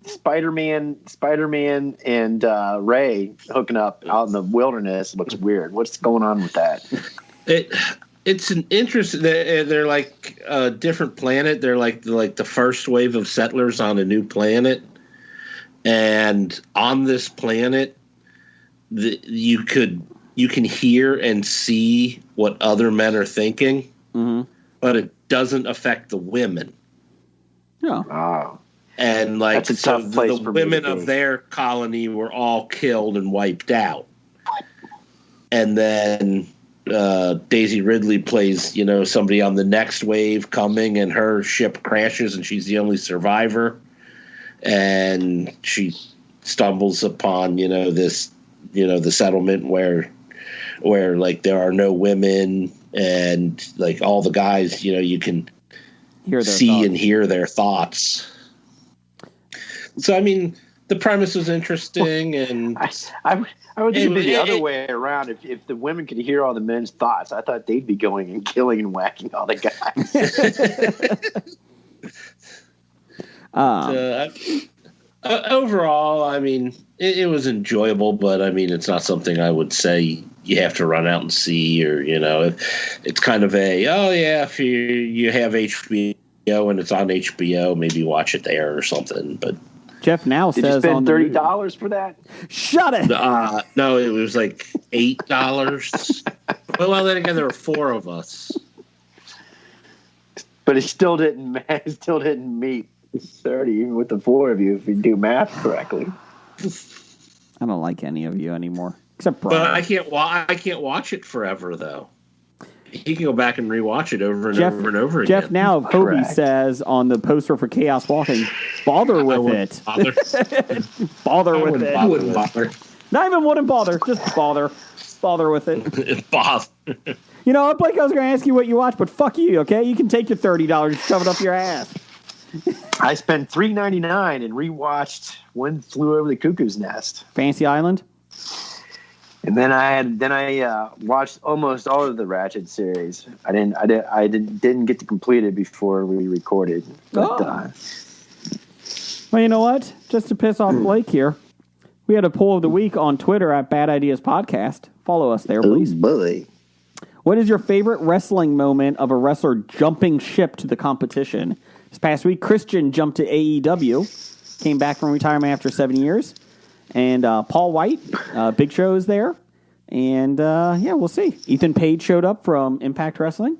Spider-Man and Ray hooking up out in the wilderness? It looks weird. What's going on with that? It's an interest. They're like a different planet. They're like the first wave of settlers on a new planet, and on this planet, you can hear and see what other men are thinking, but it doesn't affect the women. Yeah. Oh. And like, That's a so tough place the for me to women be. of their colony were all killed and wiped out. And then Daisy Ridley plays, somebody on the next wave coming, and her ship crashes, and she's the only survivor. And she stumbles upon, this, the settlement where like there are no women, and like all the guys, you can see and hear their thoughts. So, I mean, the premise was interesting, and I would think it'd be the other way around. If the women could hear all the men's thoughts, I thought they'd be going and killing and whacking all the guys. Overall, I mean, it was enjoyable, but I mean, it's not something I would say you have to run out and see, or it's kind of if you have HBO and it's on HBO, maybe watch it there or something. But Jeff now Did says you spend on $30 for that? Shut it. No, it was like $8. Well, then again, there were 4 of us, but it still didn't meet 30, even with the 4 of you, if you do math correctly. I don't like any of you anymore, except Brian. But I can't watch it forever, though. He can go back and rewatch it over and over and over again. Jeff now, Kobe says on the poster for Chaos Walking, bother with it. Bother with it. I wouldn't bother. Not even wouldn't bother. Just bother. Bother with it. Bother. Blake, I was going to ask you what you watch, but fuck you, okay? You can take your $30 and shove it up your ass. I spent $3.99 and rewatched One Flew Over the Cuckoo's Nest. Fancy Island? And then I watched almost all of the Ratchet series. I didn't get to complete it before we recorded. But, Well, you know what? Just to piss off Blake here, we had a poll of the week on Twitter at Bad Ideas Podcast. Follow us there, please. Oh, boy. What is your favorite wrestling moment of a wrestler jumping ship to the competition? This past week, Christian jumped to AEW, came back from retirement after 7 years. And Paul White, Big Show is there. And, we'll see. Ethan Page showed up from Impact Wrestling.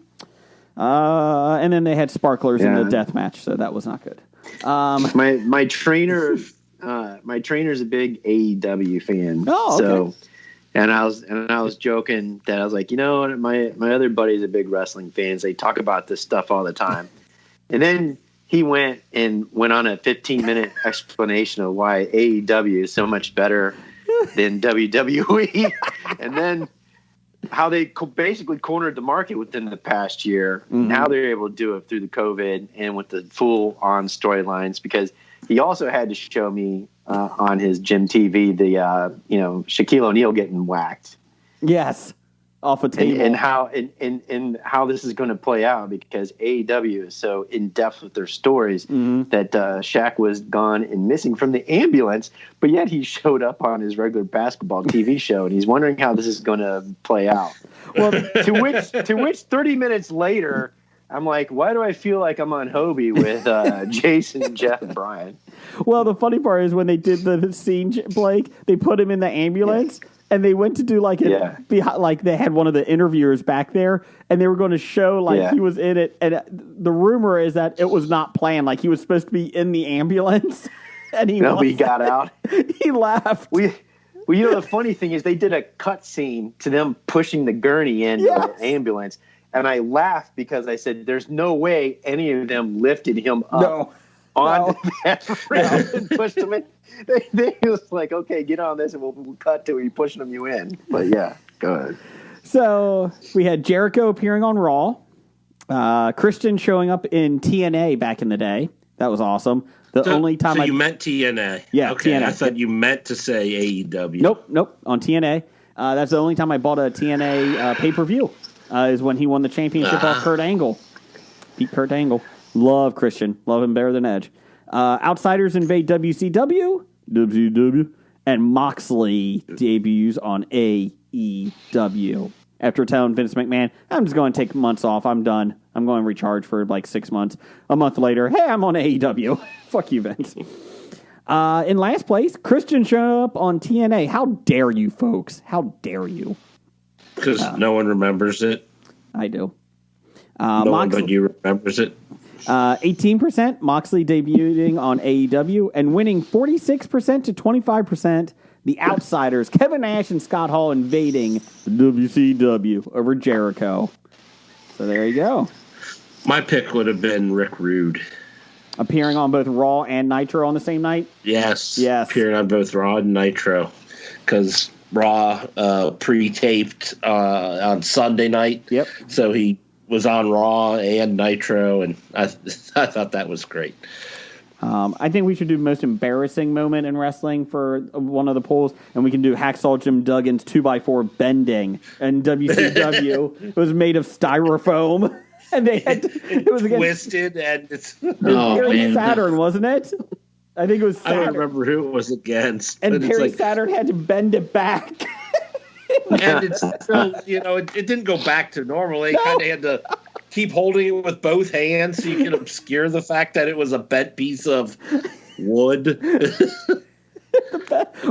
And then they had sparklers in the death match, so that was not good. My trainer's a big AEW fan. Oh, okay. So, and I was joking that I was like, my other buddy's a big wrestling fan. So they talk about this stuff all the time. And then he went on a 15-minute explanation of why AEW is so much better than WWE, and then how they basically cornered the market within the past year. Mm-hmm. Now they're able to do it through the COVID and with the full-on storylines, because he also had to show me on his gym TV the Shaquille O'Neal getting whacked. Yes. Off a table. And how this is going to play out, because AEW is so in depth with their stories that Shaq was gone and missing from the ambulance, but yet he showed up on his regular basketball TV show, and he's wondering how this is going to play out. Well, to which 30 minutes later, I'm like, why do I feel like I'm on Hobie with Jason, Jeff, and Brian? Well, the funny part is when they did the scene, Blake, they put him in the ambulance. Yeah. And they went to do like they had one of the interviewers back there, and they were going to show he was in it. And the rumor is that it was not planned. Like he was supposed to be in the ambulance, and he got out. He laughed. Well, the funny thing is they did a cut scene to them pushing the gurney in the ambulance, and I laughed because I said, "There's no way any of them lifted him up on that rail and pushed him in." They was like, okay, get on this, and we'll cut to you pushing you in. But yeah, go ahead. So we had Jericho appearing on Raw, Christian showing up in TNA back in the day. That was awesome. Only time you meant TNA? Yeah, okay. TNA. I thought you meant to say AEW. Nope. On TNA, that's the only time I bought a TNA pay-per-view. Is when he won the championship off Kurt Angle. Beat Kurt Angle. Love Christian. Love him better than Edge. Outsiders invade WCW, and Moxley debuts on AEW. After telling Vince McMahon, I'm just going to take months off. I'm done. I'm going to recharge for like 6 months. A month later, hey, I'm on AEW. Fuck you, Vince. In last place, Christian showed up on TNA. How dare you, folks? How dare you? Because no one remembers it. I do. No one but you remembers it. 18% Moxley debuting on AEW and winning 46% to 25%. The Outsiders, Kevin Nash and Scott Hall invading WCW over Jericho. So there you go. My pick would have been Rick Rude. Appearing on both Raw and Nitro on the same night? Yes. Yes. Appearing on both Raw and Nitro. Because Raw pre-taped on Sunday night. Yep. So he was on Raw and Nitro, and I thought that was great. I think we should do most embarrassing moment in wrestling for one of the polls, and we can do Hacksaw Jim Duggan's 2x4 bending in WCW. It was made of styrofoam, and they had it was against twisted, and it's Perry Saturn, wasn't it? I think it was Saturn. I don't remember who it was against. And Perry Saturn had to bend it back. And it's still, it didn't go back to normal. They kind of had to keep holding it with both hands so you can obscure the fact that it was a bent piece of wood.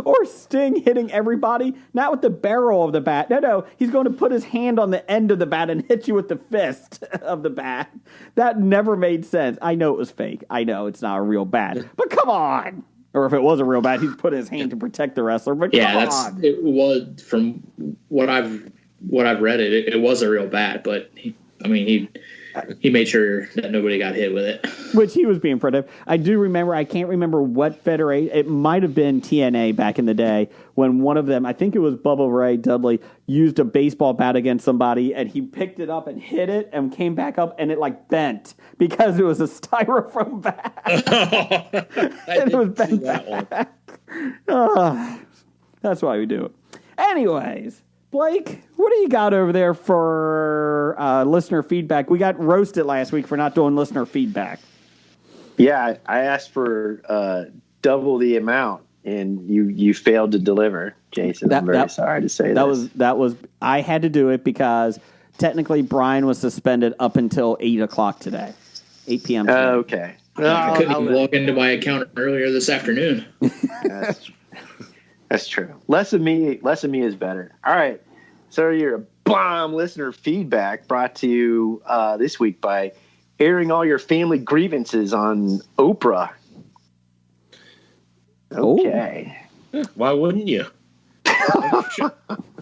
Or Sting hitting everybody, not with the barrel of the bat. No, he's going to put his hand on the end of the bat and hit you with the fist of the bat. That never made sense. I know it was fake. I know it's not a real bat. But come on. Or if it was a real bat, he'd put his hand to protect the wrestler. But come on. It was, from what I've read, it was a real bat, but he made sure that nobody got hit with it. Which he was being protective. I do remember, I can't remember what federation, it might have been TNA back in the day, when one of them, I think it was Bubba Ray Dudley, used a baseball bat against somebody, and he picked it up and hit it, and came back up, and it bent, because it was a styrofoam bat. And it was bent back. That's why we do it. Anyways, Blake, what do you got over there for listener feedback? We got roasted last week for not doing listener feedback. Yeah, I asked for double the amount, and you failed to deliver, Jason. I'm very sorry to say that was I had to do it because technically Brian was suspended up until 8 o'clock today, 8 p.m. today. Okay. I couldn't even log into my account earlier this afternoon. That's true. Less of me is better. All right. So your bomb listener feedback brought to you this week by airing all your family grievances on Oprah. Okay. Why wouldn't you?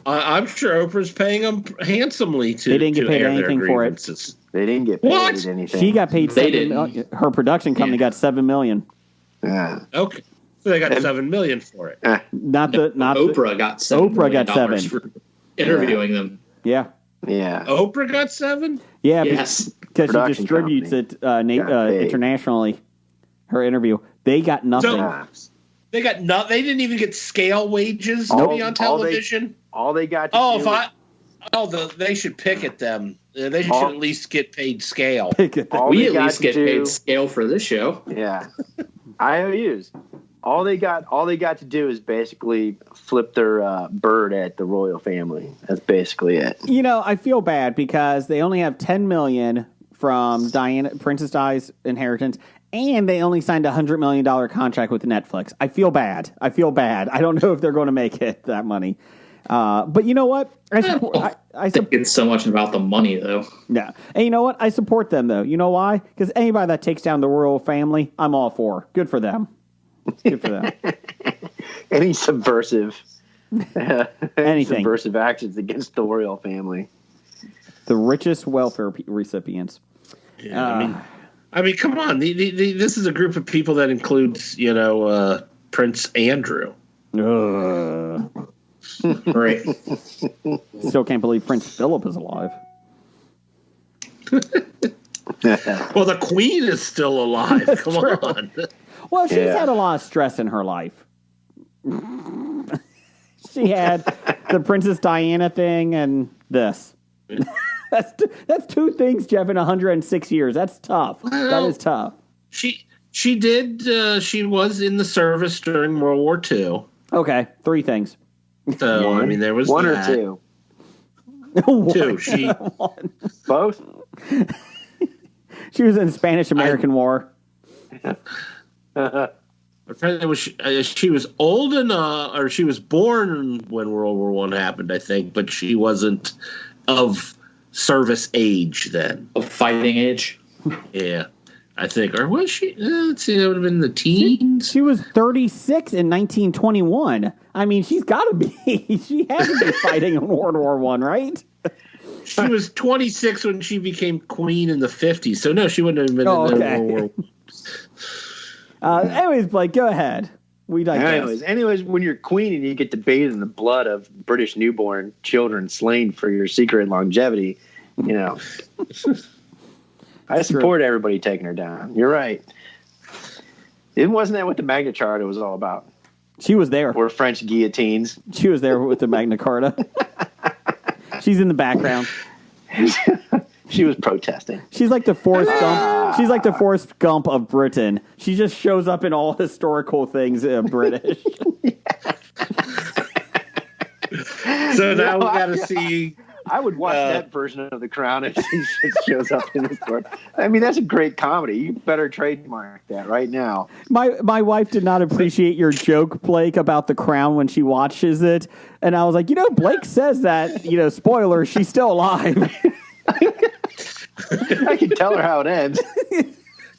I'm sure Oprah's paying them handsomely to. They didn't get paid anything for it. They didn't get paid anything. She got paid $7 million. Her production company got $7 million. Yeah. Okay. So they got $7 million for it. Oprah got $7. Oprah got $7 for interviewing them. Yeah. Yeah. Oprah got $7? Yeah. Yes. Because she distributes it internationally. Her interview. They got nothing. They got nothing. They didn't even get scale wages to be on television. All they got to do. They should picket them. They should at least get paid scale. We at least get paid scale for this show. Yeah. IOUs. All they got to do is basically flip their bird at the royal family. That's basically it. I feel bad because they only have $10 million from Princess Di's inheritance, and they only signed a $100 million contract with Netflix. I feel bad. I don't know if they're going to make it that money. But you know what? I think it's so much about the money, though. Yeah. And you know what? I support them, though. You know why? Because anybody that takes down the royal family, I'm all for. Good for them. Good for them. Any subversive subversive actions against the royal family. The richest welfare recipients. Yeah, I mean, come on. This is a group of people that includes, Prince Andrew. Right. Still can't believe Prince Philip is alive. Well, the Queen is still alive. Come on. Well, she's had a lot of stress in her life. She had the Princess Diana thing and this. That's two things, Jeff, in 106 years. That's tough. That is tough. She was in the service during World War II. Okay, 3 things. So, there was one that. or two. Two. Both? She was in the Spanish-American War. She was old enough, or she was born when World War I happened, I think, but she wasn't of service age then. Of fighting age? Yeah. I think. Or was she? Let's see, that would have been the teens. She was 36 in 1921. I mean, she's got to be. She had to be fighting in World War I, right? She was 26 when she became queen in the 50s. So, no, she wouldn't have been in World War I. Anyways, Blake, go ahead. We digress. Anyways, when you're queen and you get to bathe in the blood of British newborn children slain for your secret longevity, you know, I support everybody taking her down. You're right. It wasn't that what the Magna Carta was all about. She was there. Or French guillotines. She was there with the Magna Carta. She's in the background. She was protesting. She's like the Forrest Gump. She's like the Forrest Gump of Britain. She just shows up in all historical things British. So now we got to see. I would watch that version of The Crown if she shows up in the story. I mean, that's a great comedy. You better trademark that right now. My wife did not appreciate your joke, Blake, about The Crown when she watches it. And I was like, Blake says that, spoiler, she's still alive. I can tell her how it ends.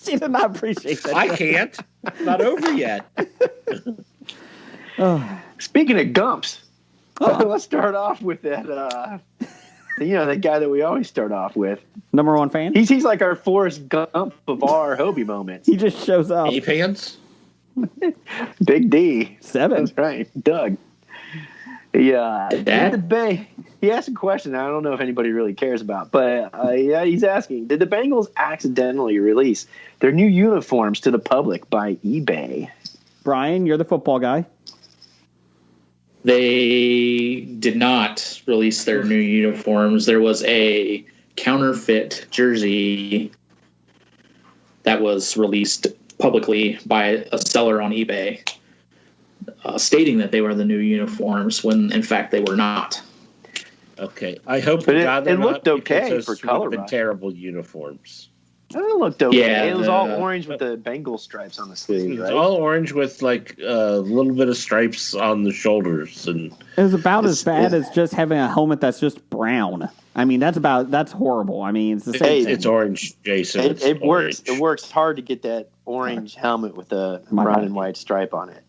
She did not appreciate that. I can't. It's not over yet. Speaking of Gumps, let's start off with that. That guy that we always start off with. Number one fan? He's like our Forrest Gump of our Hobie moments. He just shows up. A-Pants? Big D. 7. That's right. Doug. Yeah. He asked a question I don't know if anybody really cares about, but he's asking, did the Bengals accidentally release their new uniforms to the public by eBay? Brian, you're the football guy. They did not release their new uniforms. There was a counterfeit jersey that was released publicly by a seller on eBay, stating that they were the new uniforms when, in fact, they were not. Okay. I hope but it looked okay for color. Terrible uniforms. It looked okay. Yeah, it was all orange with the Bengal stripes on the sleeves, right? It's all orange with like a little bit of stripes on the shoulders, and it was about as bad as just having a helmet that's just brown. I mean, that's horrible. I mean, it's the same thing. It's orange, Jason. It works. It works hard to get that orange helmet with a brown and white stripe on it.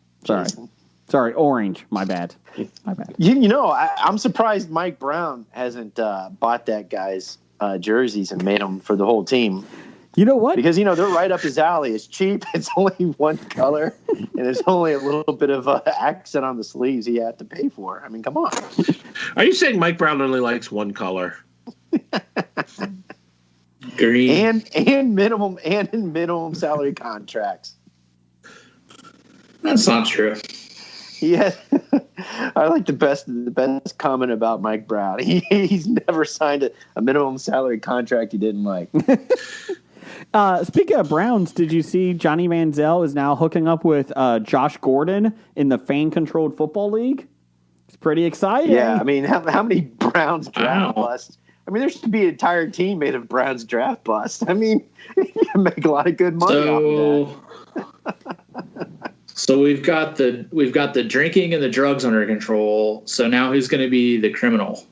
Sorry, orange. My bad. I'm surprised Mike Brown hasn't bought that guy's jerseys and made them for the whole team. You know what? Because, they're right up his alley. It's cheap. It's only one color. And there's only a little bit of accent on the sleeves he had to pay for. I mean, come on. Are you saying Mike Brown only likes one color? Green. And minimum salary contracts. That's not true. Yeah. I like the best comment about Mike Brown. He's never signed a minimum salary contract he didn't like. Speaking of Browns, did you see Johnny Manziel is now hooking up with Josh Gordon in the fan-controlled football league? It's pretty exciting. Yeah, I mean, how many Browns draft busts? I mean, there should be an entire team made of Browns draft busts. I mean, you can make a lot of good money off of that. So we've got the drinking and the drugs under control. So now who's going to be the criminal?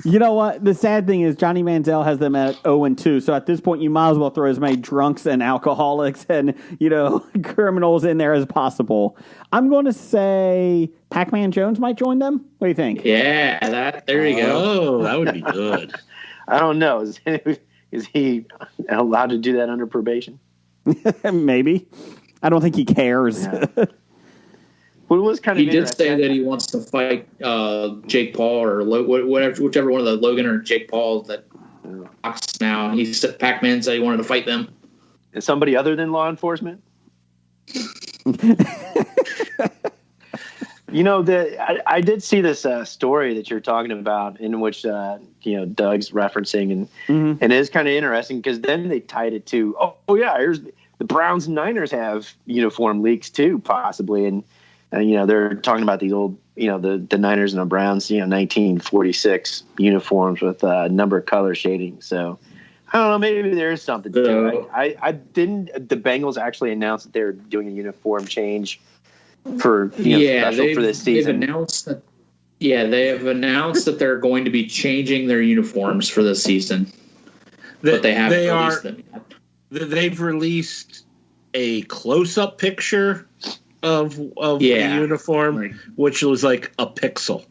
You know what? The sad thing is Johnny Manziel has them at 0-2. So at this point, you might as well throw as many drunks and alcoholics and, criminals in there as possible. I'm going to say Pac-Man Jones might join them. What do you think? Yeah, there you go. Oh, that would be good. I don't know. Is he allowed to do that under probation? Maybe. I don't think he cares. Yeah. Well, it was kind of. He did say that he wants to fight Jake Paul or whichever one of the Logan or Jake Paul that box now. He said Pac-Man said he wanted to fight them. And somebody other than law enforcement. I did see this story that you're talking about, in which Doug's referencing, and it is kind of interesting because then they tied it to here's the Browns and Niners have uniform leaks too, possibly, and they're talking about these old, the Niners and the Browns, 1946 uniforms with a number of color shading. So I don't know, maybe there is something to it. I didn't. The Bengals actually announced that they're doing a uniform change for special for this season. They've announced that. Yeah, they have announced that they're going to be changing their uniforms for this season, but they haven't released them yet. they've released a close-up picture of the uniform, which was like a pixel.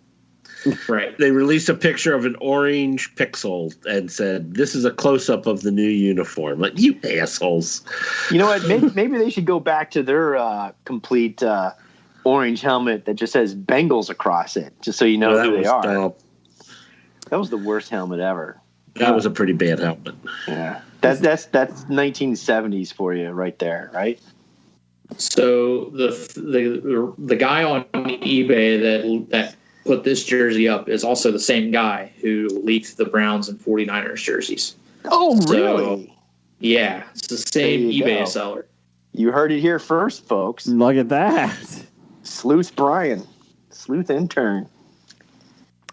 Right. They released a picture of an orange pixel and said, "This is a close-up of the new uniform." Like, you assholes. You know what? Maybe they should go back to their complete orange helmet that just says Bengals across it, just so you know who they are. Dumb. That was the worst helmet ever. That was a pretty bad helmet. Yeah, that's 1970s for you right there, right? So the guy on eBay that put this jersey up is also the same guy who leaked the Browns and 49ers jerseys. Oh, really? Yeah, it's the same eBay seller. You heard it here first, folks. Look at that. Sleuth Brian. Sleuth intern.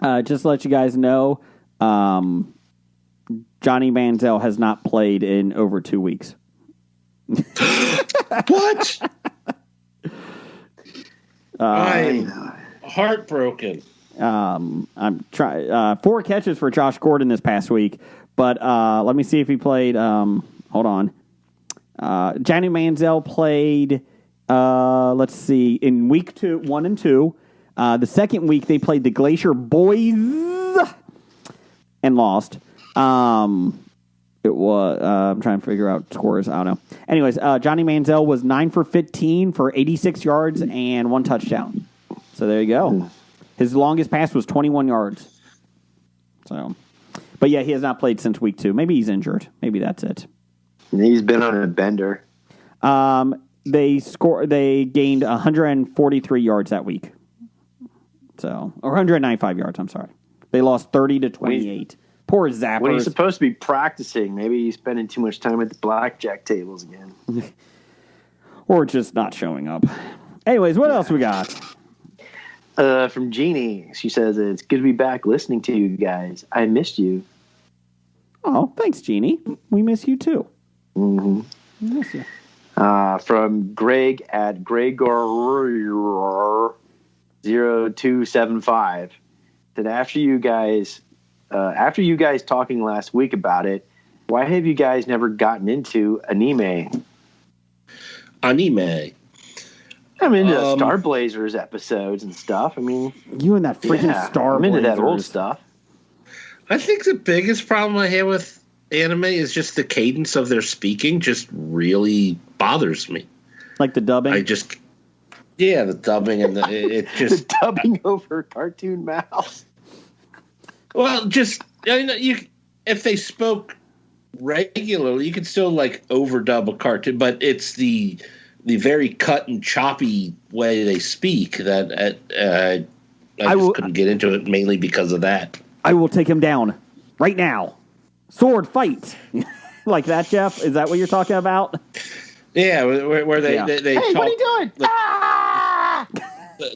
Just to let you guys know, Johnny Manziel has not played in over 2 weeks. What? I'm heartbroken. I'm trying 4 catches for Josh Gordon this past week, but let me see if he played. Hold on. Johnny Manziel played. Let's see, in week 1 and 2. The second week they played the Glacier Boys and lost. It was. I'm trying to figure out scores. I don't know. Anyways, Johnny Manziel was 9 for 15 for 86 yards and 1 touchdown. So there you go. His longest pass was 21 yards. So, but yeah, he has not played since week 2. Maybe he's injured. Maybe that's it. He's been on a bender. They gained 143 yards that week. So, or 195 yards. I'm sorry. They lost 30-28. Poor Zappers. When he's supposed to be practicing, maybe he's spending too much time at the blackjack tables again. Or just not showing up. Anyways, what else we got? From Jeannie, she says, "It's good to be back listening to you guys. I missed you." Oh, thanks, Jeannie. We miss you too. Mm-hmm. We miss you. From Greg at Gregor0275, that after you guys talking last week about it, why have you guys never gotten into anime? Anime. I'm into Star Blazers episodes and stuff. I mean, you and that freaking Star I'm into Blazers. that old stuff. I think the biggest problem I have with anime is just the cadence of their speaking just really bothers me. Like the dubbing? The dubbing and it just... the dubbing over cartoon mouths. Well, just, if they spoke regularly, you could still like overdub a cartoon, but it's the very cut and choppy way they speak that I couldn't get into it, mainly because of that. I will take him down right now. Sword fight. Like that, Jeff? Is that what you're talking about? Yeah, where they hey, talk, what are you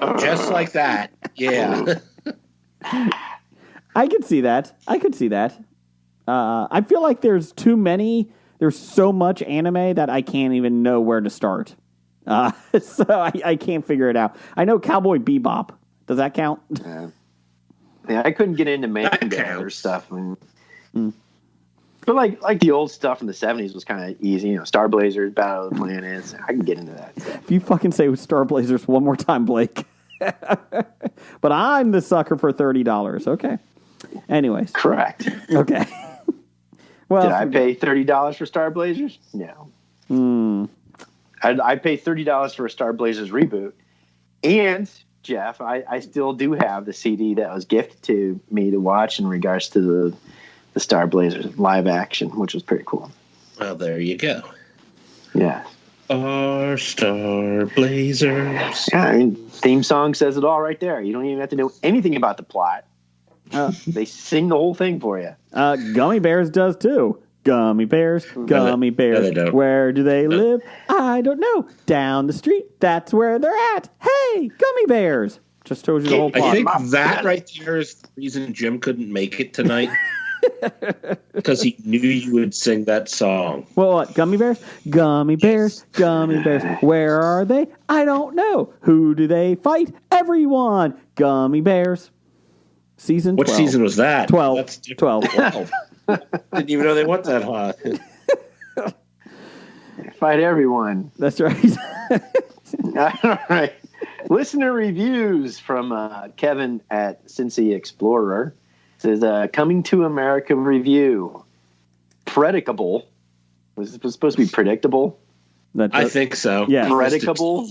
doing? Just like that. Yeah. I could see that. I feel like there's too many. There's so much anime that I can't even know where to start. So I can't figure it out. I know Cowboy Bebop. Does that count? Yeah, I couldn't get into manga or stuff. But like the old stuff in the 70s was kind of easy. Star Blazers, Battle of the Planets. I can get into that stuff. If you fucking say Star Blazers one more time, Blake. But I'm the sucker for $30. Okay. Anyways. Correct. Okay. Well, did I pay $30 for Star Blazers? No. I'd pay $30 for a Star Blazers reboot. And, Jeff, I still do have the CD that was gifted to me to watch in regards to the Star Blazers live action, which was pretty cool. Well, there you go. Yeah. Our Star Blazers. Yeah, theme song says it all right there. You don't even have to know anything about the plot. They sing the whole thing for you. Gummy Bears does too. Gummy Bears, Gummy Bears. No, where do they live? I don't know. Down the street, that's where they're at. Hey, Gummy Bears. Just told you the whole plot. I think that right there is the reason Jim couldn't make it tonight. Because he knew you would sing that song. Well, what? Gummy Bears? Gummy Bears, Gummy Bears. Where are they? I don't know. Who do they fight? Everyone. Gummy Bears. Season 12. What season was that? 12. That's 12. Didn't even know they went that high. Fight everyone. That's right. All right. Listener reviews from Kevin at Cincy Explorer. Says, coming to America review. Predicable. Was it supposed to be predictable? I think so. Yeah. Predicable.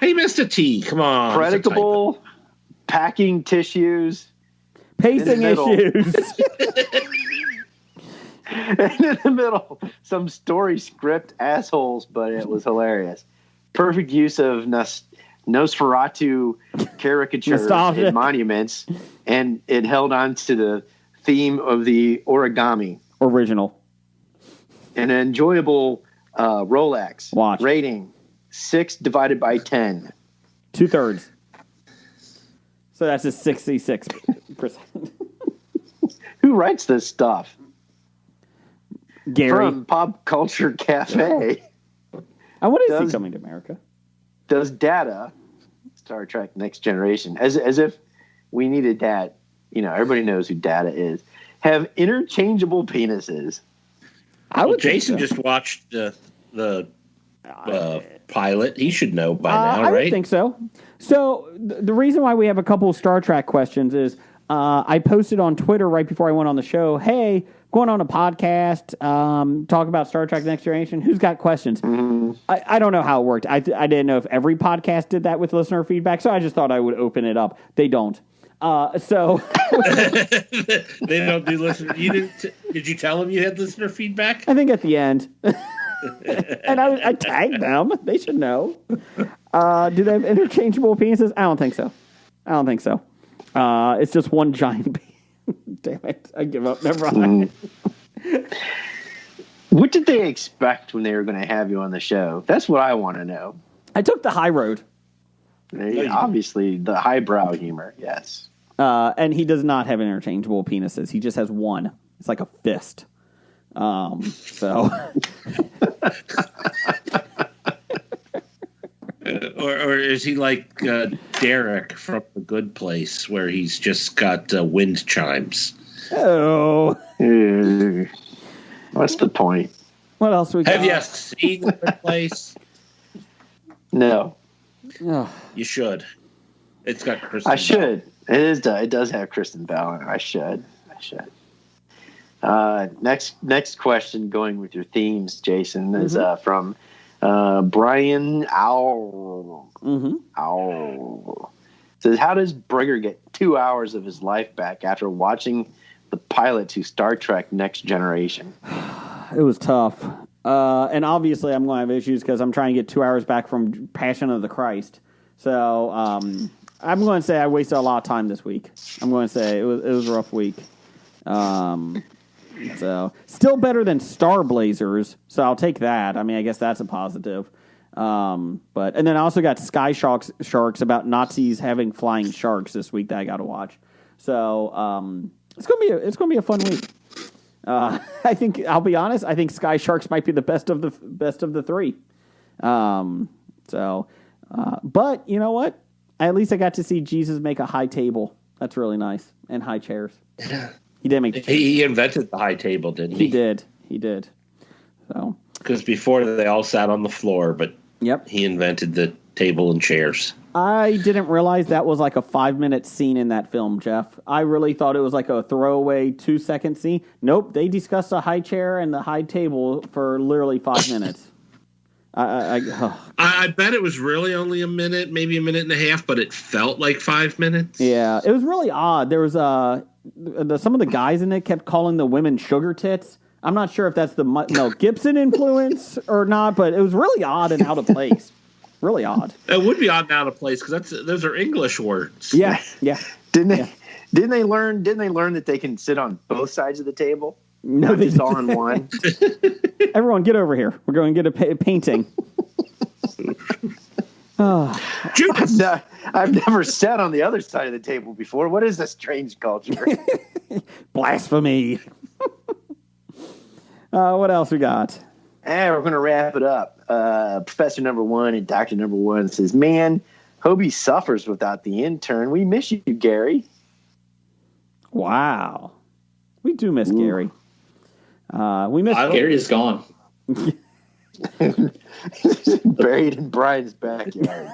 He missed a T. Come on. Predicable. Packing tissues. Pacing issues. And in the middle, some story script assholes, but it was hilarious. Perfect use of Nosferatu caricature in monuments, and it held on to the theme of the origami. Original. An enjoyable Rolex. Watch. Rating 6 divided by 10. 2/3. So that's a 66%. Who writes this stuff? Gary. From Pop Culture Cafe. I want to see Coming to America. Does Data, Star Trek Next Generation, as if we needed that, everybody knows who Data is, have interchangeable penises? Jason just watched the pilot. He should know by now, right? I would think so. So the reason why we have a couple of Star Trek questions is I posted on Twitter right before I went on the show, hey, going on a podcast, talk about Star Trek Next Generation. Who's got questions? Mm-hmm. I don't know how it worked. I didn't know if every podcast did that with listener feedback, so I just thought I would open it up. They don't. So they don't do listener. Did you tell them you had listener feedback? I think at the end. And I tagged them. They should know. Do they have interchangeable penises? I don't think so. It's just one giant penis. Damn it. I give up. Never mind. What did they expect when they were going to have you on the show? That's what I want to know. I took the high road. Obviously, the highbrow humor, yes. And he does not have interchangeable penises. He just has one. It's like a fist. So... Or is he like Derek from The Good Place, where he's just got wind chimes? Oh. What's the point? What else we got? Have you seen The Good Place? No. Oh. You should. It's got Kristen I should. It does have Kristen Bell in it. I should. Next question, going with your themes, Jason, is from... Brian Owl. Mm-hmm. Owl says, how does Brigger get 2 hours of his life back after watching the pilot to Star Trek Next Generation? It was tough. And obviously I'm going to have issues because I'm trying to get 2 hours back from Passion of the Christ. So I'm going to say I wasted a lot of time this week. I'm going to say it was a rough week. So still better than Star Blazers, so I'll take that. I mean, I guess that's a positive. And then I also got Sky Sharks about Nazis having flying sharks this week that I got to watch. So it's gonna be a fun week. I think I'll be honest. I think Sky Sharks might be the best of the three. But you know what? At least I got to see Jesus make a high table. That's really nice, and high chairs. He did make. He invented the high table, didn't he? He did. So because before they all sat on the floor, but he invented the table and chairs. I didn't realize that was like a 5-minute scene in that film, Jeff. I really thought it was like a throwaway 2-second scene. Nope, they discussed the high chair and the high table for literally 5 minutes. I bet it was really only a minute, maybe a minute and a half, but it felt like 5 minutes. Yeah, it was really odd. There was some of the guys in it kept calling the women sugar tits. I'm not sure if that's the Mel Gibson influence or not, but it was really odd and out of place. Really odd. It would be odd and out of place because those are English words. Yeah. Didn't they learn that they can sit on both sides of the table? No, they all on one. Everyone, get over here. We're going to get a painting. I've never sat on the other side of the table before. What is this strange culture? Blasphemy. What else we got? We're going to wrap it up. Professor number 1 and Doctor number 1 says, man, Hobie suffers without the intern. We miss you, Gary. Wow. We do miss Gary. We miss Gary is gone. Buried in Brian's backyard.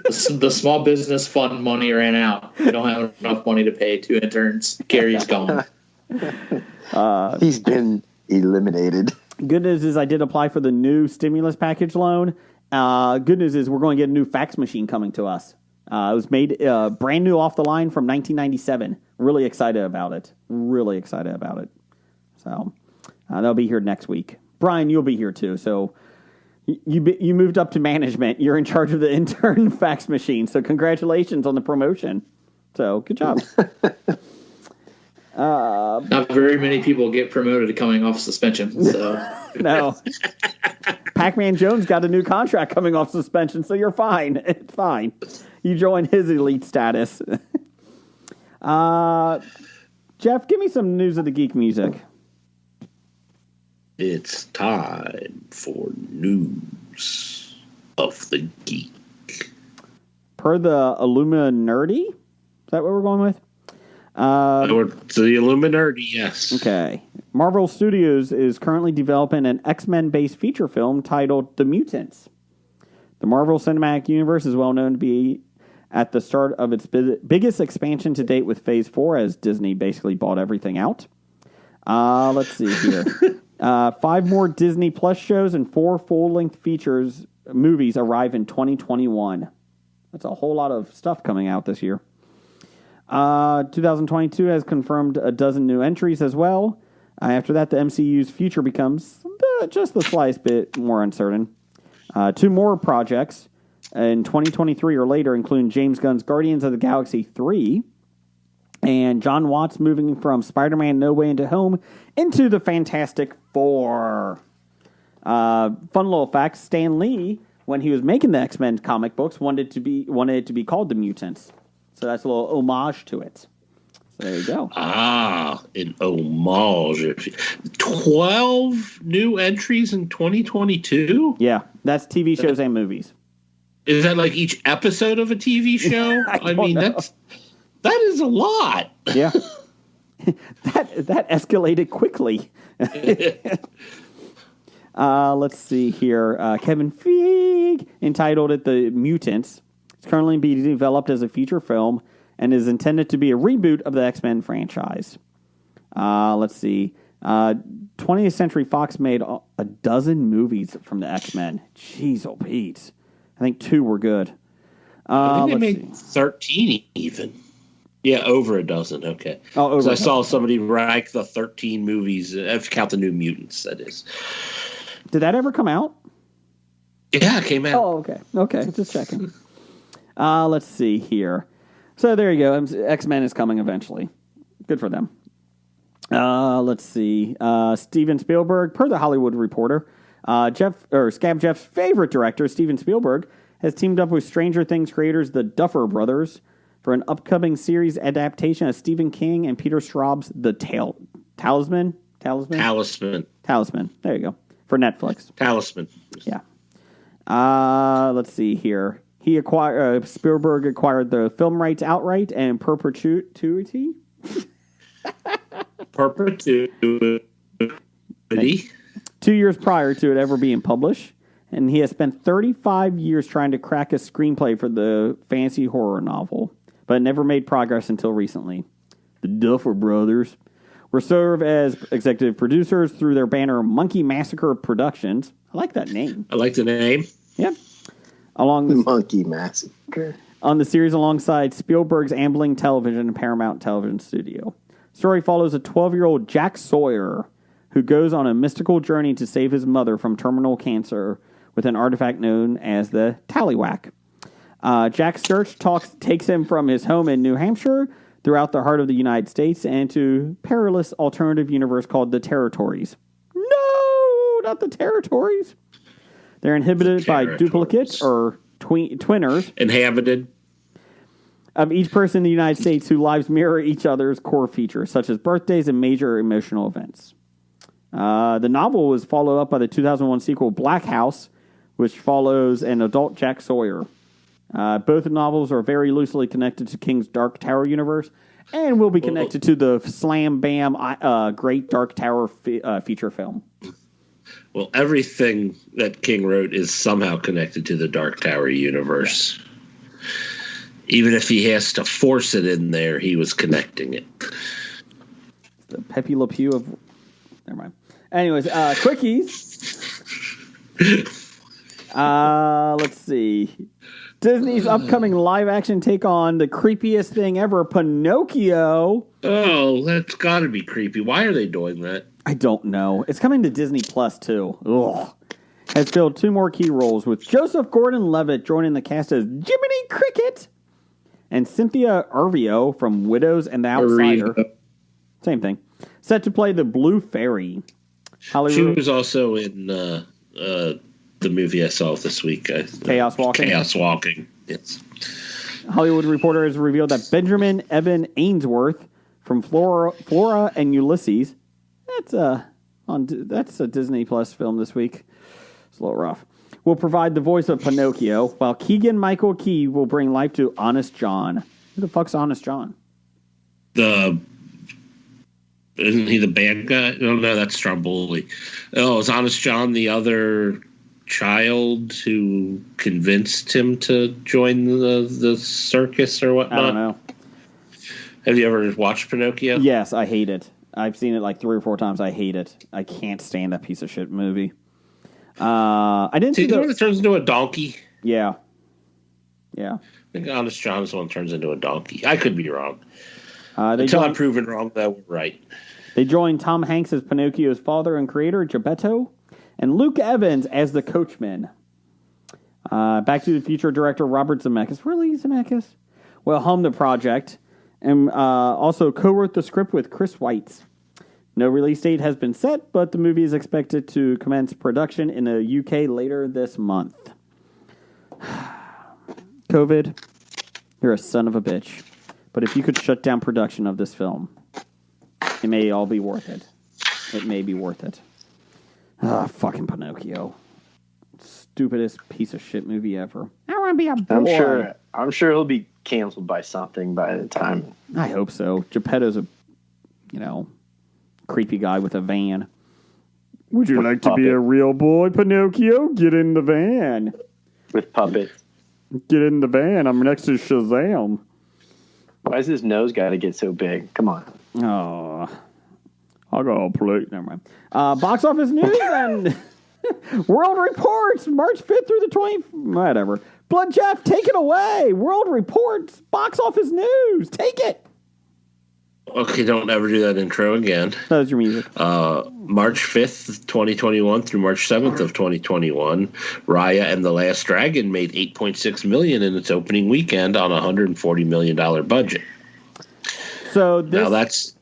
The small business fund money ran out. They don't have enough money to pay 2 interns. Gary's gone. He's been eliminated. Good news is I did apply for the new stimulus package loan. Good news is we're going to get a new fax machine coming to us. It was made brand new off the line from 1997. Really excited about it. So they'll be here next week. Brian, you'll be here too. So you moved up to management. You're in charge of the intern fax machine. So congratulations on the promotion. So good job. Not very many people get promoted coming off suspension. So no. Pac-Man Jones got a new contract coming off suspension, so you're fine. It's fine. You join his elite status. Jeff, give me some news of the geek music. It's time for news of the geek. Per the Illuminati? Is that what we're going with? To the Illuminati, yes. Okay. Marvel Studios is currently developing an X-Men-based feature film titled The Mutants. The Marvel Cinematic Universe is well known to be at the start of its biggest expansion to date with Phase 4, as Disney basically bought everything out. Let's see here. 5 more Disney Plus shows and 4 full-length movies arrive in 2021. That's a whole lot of stuff coming out this year. 2022 has confirmed a dozen new entries as well. After that, the MCU's future becomes just the slightest bit more uncertain. 2 more projects in 2023 or later, including James Gunn's Guardians of the Galaxy 3 and John Watts moving from Spider-Man No Way Home into the Fantastic Four. Fun little fact, Stan Lee, when he was making the X-Men comic books, wanted it to be called The Mutants. So that's a little homage to it. So there you go. An homage. 12 new entries in 2022? Yeah, that's TV shows and movies. Is that like each episode of a TV show? I mean, know. that is a lot. Yeah. that escalated quickly. Let's see here. Kevin Feige entitled it The Mutants. It's currently being developed as a feature film and is intended to be a reboot of the X-Men franchise. Let's see. 20th Century Fox made a dozen movies from the X-Men. Jeez, oh Pete. I think 2 were good. I think they made 13 even. Yeah, over a dozen. Okay. Oh, I saw somebody rank the 13 movies, if you count the New Mutants, that is. Did that ever come out? Yeah, it came out. Oh, okay. Okay, just checking. Let's see here. So there you go. X-Men is coming eventually. Good for them. Let's see. Steven Spielberg, per the Hollywood Reporter, Scab Jeff's favorite director, Steven Spielberg, has teamed up with Stranger Things creators, the Duffer Brothers, for an upcoming series adaptation of Stephen King and Peter Straub's The Talisman. There you go. For Netflix. Talisman. Yeah. Let's see here. Spielberg acquired the film rights outright and perpetuity. Perpetuity. 2 years prior to it ever being published, and he has spent 35 years trying to crack a screenplay for the fantasy horror novel, but never made progress until recently. The Duffer Brothers were served as executive producers through their banner Monkey Massacre Productions. I like that name. I like the name. Yep. Along the Monkey Massacre. On the series alongside Spielberg's Amblin Television and Paramount Television Studio. Story follows a 12-year-old Jack Sawyer who goes on a mystical journey to save his mother from terminal cancer with an artifact known as the Tallywhack. Jack's search takes him from his home in New Hampshire throughout the heart of the United States and to a perilous alternative universe called the Territories. No, not the Territories. They're inhibited by duplicates or twinners. Inhabited. Of each person in the United States whose lives mirror each other's core features, such as birthdays and major emotional events. The novel was followed up by the 2001 sequel Black House, which follows an adult Jack Sawyer. Both novels are very loosely connected to King's Dark Tower universe and will be connected to the Slam Bam Great Dark Tower feature film. Well, everything that King wrote is somehow connected to the Dark Tower universe. Even if he has to force it in there, he was connecting it. The Pepe Le Pew of... Never mind. Anyways, quickies. Let's see. Disney's upcoming live-action take on the creepiest thing ever, Pinocchio. Oh, that's got to be creepy. Why are they doing that? I don't know. It's coming to Disney Plus, too. Ugh. Has filled 2 more key roles, with Joseph Gordon-Levitt joining the cast as Jiminy Cricket and Cynthia Erivo from Widows and the Outsider. Same thing. Set to play the Blue Fairy. Hollywood. She was also in the movie I saw this week. Chaos Walking? Chaos Walking, yes. Hollywood Reporter has revealed that Benjamin Evan Ainsworth from Flora and Ulysses, that's a Disney Plus film this week. It's a little rough. Will provide the voice of Pinocchio, while Keegan-Michael Key will bring life to Honest John. Who the fuck's Honest John? Isn't he the bad guy? No, that's Stromboli. Oh, is Honest John the other child who convinced him to join the circus or whatnot? I don't know. Have you ever watched Pinocchio? Yes, I hate it. I've seen it like 3 or 4 times. I hate it. I can't stand that piece of shit movie. I didn't see the one that turns into a donkey. Yeah. I think Honest John is the one that turns into a donkey. I could be wrong. I'm proven wrong, that we're right. They joined Tom Hanks as Pinocchio's father and creator, Geppetto, and Luke Evans as the coachman. Back to the Future director Robert Zemeckis. Really, Zemeckis? Well, helmed the project and also co-wrote the script with Chris Weitz. No release date has been set, but the movie is expected to commence production in the UK later this month. COVID, you're a son of a bitch. But if you could shut down production of this film, it may all be worth it. It may be worth it. Fucking Pinocchio. Stupidest piece of shit movie ever. I want to be a boy. I'm sure he'll be canceled by something by the time. I hope so. Geppetto's a, creepy guy with a van. Would you like to be a real boy, Pinocchio? Get in the van. With puppets. Get in the van. I'm next to Shazam. Why does his nose got to get so big? Come on. Oh, I'll go play. Never mind. Box office news and World Reports, March 5th through the 20th. Whatever. Blood Jeff, take it away. World Reports, box office news. Take it. Okay, don't ever do that intro again. That was your music. March 5th, 2021 through March 7th of 2021, Raya and the Last Dragon made $8.6 million in its opening weekend on a $140 million budget. So that's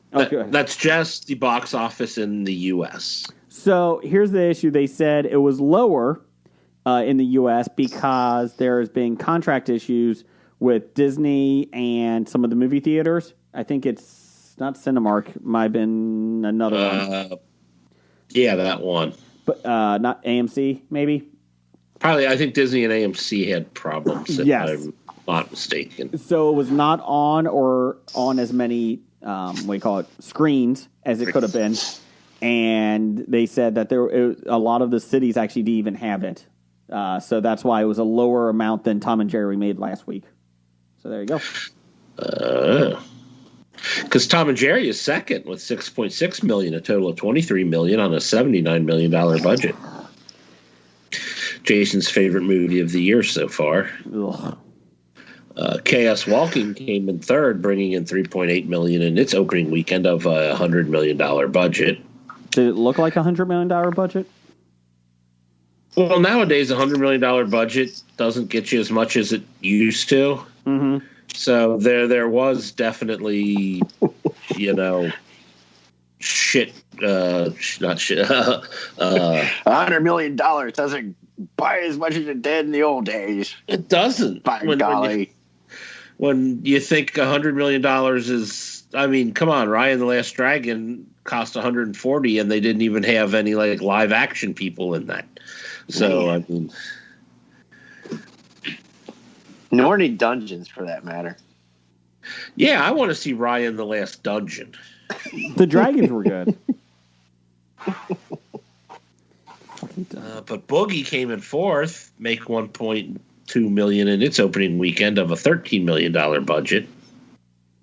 just the box office in the U.S. So here's the issue. They said it was lower in the U.S. because there's been contract issues with Disney and some of the movie theaters. I think it's not Cinemark. Might have been another one. Yeah, that one. But not AMC, maybe? Probably. I think Disney and AMC had problems, if I'm not mistaken. So it was not on or on as many, screens as it could have been. And they said that a lot of the cities actually didn't even have it. So that's why it was a lower amount than Tom and Jerry made last week. So there you go. Because Tom and Jerry is second with $6.6 million, a total of $23 million on a $79 million budget. Jason's favorite movie of the year so far. Chaos Walking came in third, bringing in $3.8 million in its opening weekend of a $100 million budget. Did it look like a $100 million budget? Well, nowadays a $100 million budget doesn't get you as much as it used to. Mm-hmm. So there was definitely, shit, not shit. $100 million doesn't buy as much as it did in the old days. It doesn't. By golly. When you think $100 million is, I mean, come on, Raya and the Last Dragon cost $140, and they didn't even have any live action people in that. So I mean. Nor any dungeons, for that matter. Yeah, I want to see Raya in the Last Dungeon. The dragons were good. But Boogie came in fourth, make $1.2 million in its opening weekend of a $13 million budget.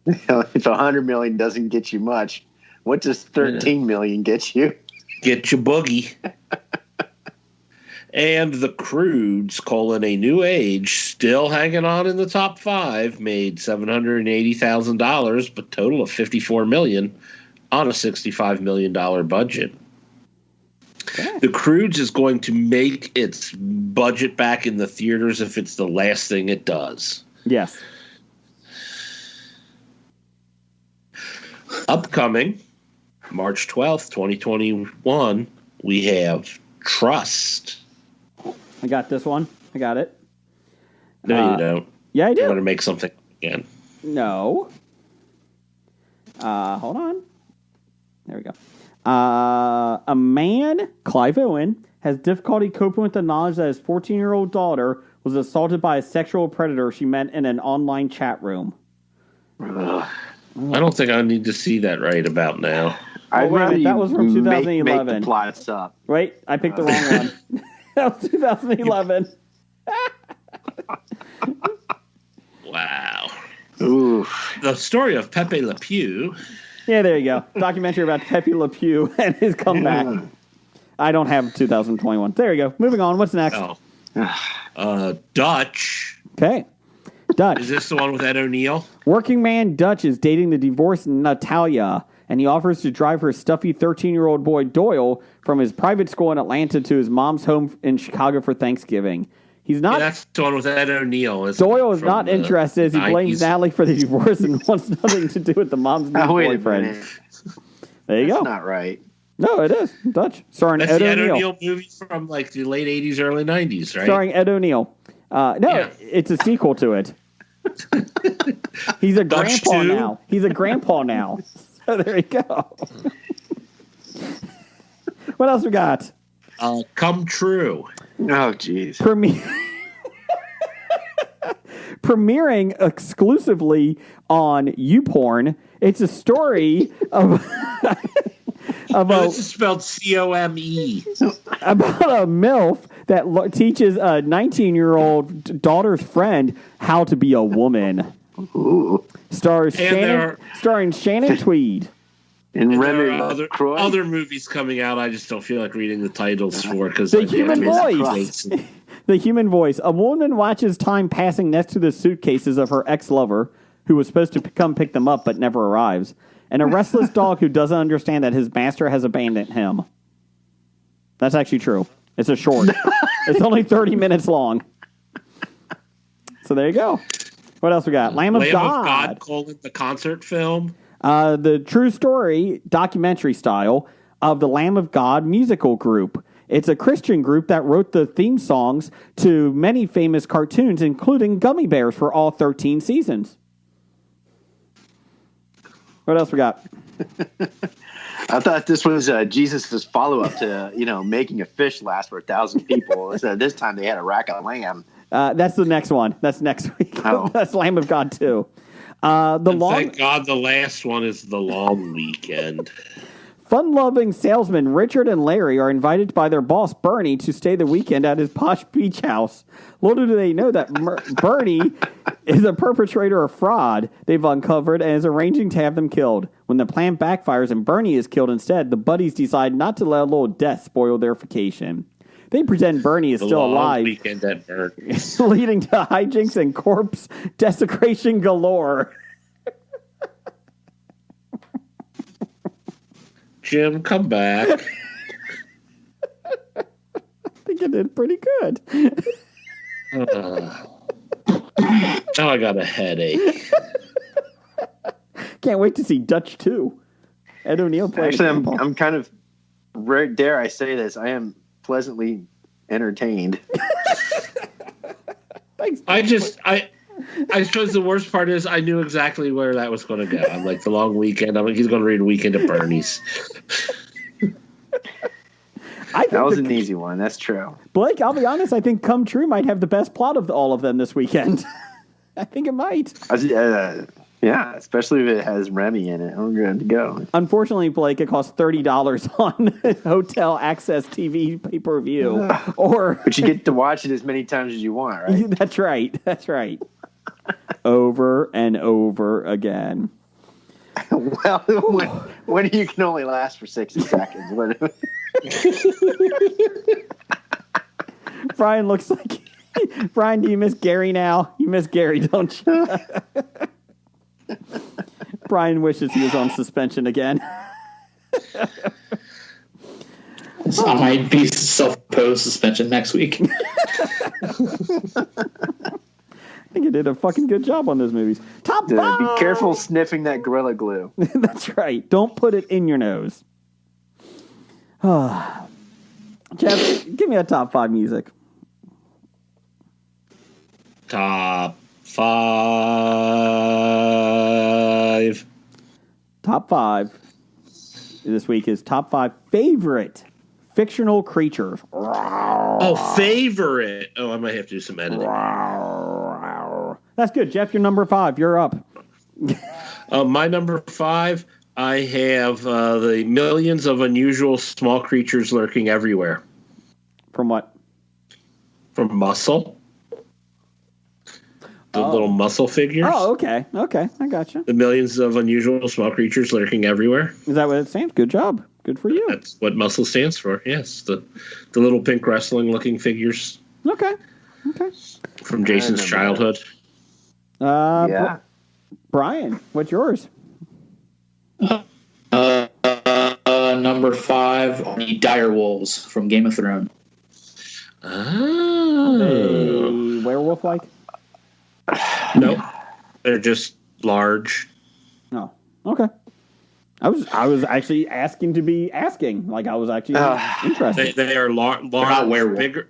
If $100 million doesn't get you much, what does $13 million get you? Get your Boogie. And The Croods, A New Age, still hanging on in the top 5, made $780,000, but total of $54 million on a $65 million budget. Okay. The Croods is going to make its budget back in the theaters if it's the last thing it does. Yes. Upcoming, March 12th, 2021, we have Trust. I got this one. I got it. No, you don't. Yeah, I do. You want to make something again. No. Hold on. There we go. A man, Clive Owen, has difficulty coping with the knowledge that his 14-year-old daughter was assaulted by a sexual predator she met in an online chat room. I don't think I need to see that right about now. I'd rather that was from 2011. Make the plots up. Wait, I picked the wrong one. That was 2011. Wow. Oof. The story of Pepe Le Pew. Yeah, there you go. Documentary about Pepe Le Pew and his comeback. I don't have 2021. There you go. Moving on. What's next? Dutch. Okay. Dutch. Is this the one with Ed O'Neill? Working man Dutch is dating the divorced Natalia, and he offers to drive her stuffy 13-year-old boy Doyle from his private school in Atlanta to his mom's home in Chicago for Thanksgiving. He's not. Yeah, that's the one with Ed O'Neill. Doyle is not interested as he blames Natalie for the divorce and wants nothing to do with the mom's new boyfriend. There you go. That's not right. No, it is. Dutch. Starring That's Ed the Ed O'Neill. O'Neill movie from like the late 80s, early 90s, right? Starring Ed O'Neill. It's a sequel to it. He's a Dutch grandpa 2? now. He's a grandpa now. So there you go. What else we got? Come True. Oh, jeez. Premiering exclusively on YouPorn. It's a story of this is spelled C-O-M-E. about a MILF that teaches a 19-year-old daughter's friend how to be a woman. Ooh. Starring Shannon Tweed. And there are other movies coming out. I just don't feel like reading the titles for because The Human Voice. The Human Voice. A woman watches time passing next to the suitcases of her ex-lover, who was supposed to come pick them up but never arrives, and a restless dog who doesn't understand that his master has abandoned him. That's actually true. It's a short. It's only 30 minutes long. So there you go. What else we got? Lamb of God. The concert film. The true story, documentary style, of the Lamb of God musical group. It's a Christian group that wrote the theme songs to many famous cartoons, including Gummy Bears for all 13 seasons. What else we got? I thought this was Jesus' follow-up to, making a fish last for 1,000 people. So this time they had a rack of lamb. That's the next one. That's next week. Oh. That's Lamb of God 2. Thank God the last one is The Long Weekend. Fun-loving salesmen Richard and Larry are invited by their boss, Bernie, to stay the weekend at his posh beach house. Little do they know that Bernie is a perpetrator of fraud they've uncovered and is arranging to have them killed. When the plan backfires and Bernie is killed instead, the buddies decide not to let a little death spoil their vacation. They pretend Bernie is still alive, weekend at Bernie's. leading to hijinks and corpse desecration galore. Jim, come back. I think I did pretty good. Now I got a headache. Can't wait to see Dutch 2. Ed O'Neill playing. Actually, I'm kind of, dare I say this, I am pleasantly entertained. Thanks. I suppose the worst part is I knew exactly where that was going to go. I'm like, The Long Weekend. I'm like, he's going to read Weekend at Bernie's. That was an easy one. That's true. Blake, I'll be honest. I think Come True might have the best plot of all of them this weekend. I think it might. Yeah, especially if it has Remy in it. We're good to go. Unfortunately, Blake, it costs $30 on Hotel Access TV pay-per-view. But you get to watch it as many times as you want, right? That's right. That's right. Over and over again. Well, when you can only last for 60 seconds. Brian looks like... Brian, do you miss Gary now? You miss Gary, don't you? Brian wishes he was on suspension again. I might be self-imposed suspension next week. I think you did a fucking good job on those movies. Top 5! Be careful sniffing that Gorilla Glue. That's right. Don't put it in your nose. Jeff, give me a top 5 music. Top 5. Top 5 this week is top 5 favorite fictional creatures. Oh, favorite. Oh, I might have to do some editing. That's good. Jeff, you're number 5. You're up. My number 5, I have the millions of unusual small creatures lurking everywhere. From what? From Muscle. The little muscle figures. Oh, okay. Okay, I gotcha. The millions of unusual small creatures lurking everywhere. Is that what it stands? Good job. Good for you. That's what Muscle stands for, yes. The little pink wrestling-looking figures. Okay. Okay. From Jason's childhood. Yeah. Brian, what's yours? Number 5, the dire wolves from Game of Thrones. Oh. Werewolf-like? Nope. They're just large. Oh, okay. I was actually asking to be asking. Like, I was actually interested. They are large, not werewolves. bigger.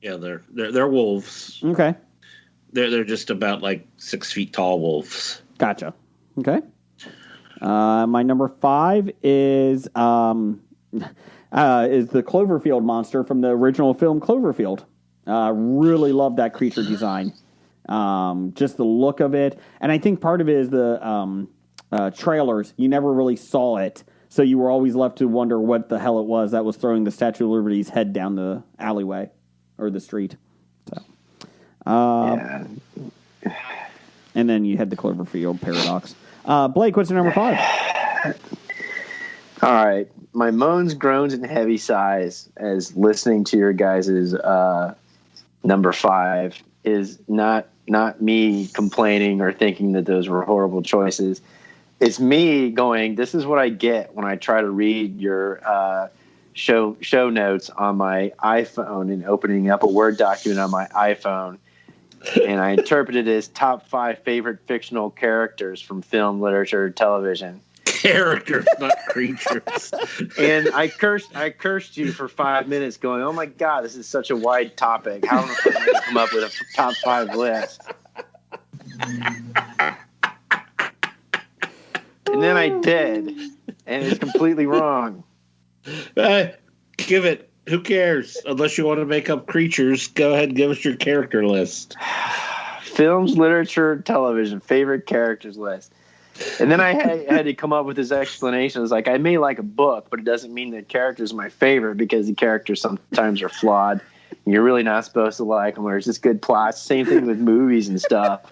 Yeah, they're wolves. Okay. They're just about like 6 feet tall wolves. Gotcha. Okay. My number 5 is the Cloverfield monster from the original film Cloverfield. Really love that creature design. Just the look of it. And I think part of it is the trailers. You never really saw it, so you were always left to wonder what the hell it was that was throwing the Statue of Liberty's head down the alleyway or the street. So, Yeah. And then you had the Cloverfield paradox. Blake, what's your number 5? All right. My moans, groans, and heavy sighs as listening to your guys' number 5 is not me complaining or thinking that those were horrible choices. It's me going, this is what I get when I try to read your show notes on my iPhone and opening up a Word document on my iPhone. And I interpret it as top 5 favorite fictional characters from film, literature, television. Characters, not creatures. And I cursed you for 5 minutes going, oh my God, this is such a wide topic. How am I going to come up with a top 5 list? And then I did. And it's completely wrong. Give it. Who cares? Unless you want to make up creatures, go ahead and give us your character list. Films, literature, television, favorite characters list. And then I had to come up with this explanation. It was like, I may like a book, but it doesn't mean the characters are my favorite because the characters sometimes are flawed. And you're really not supposed to like them, or it's just good plots. Same thing with movies and stuff.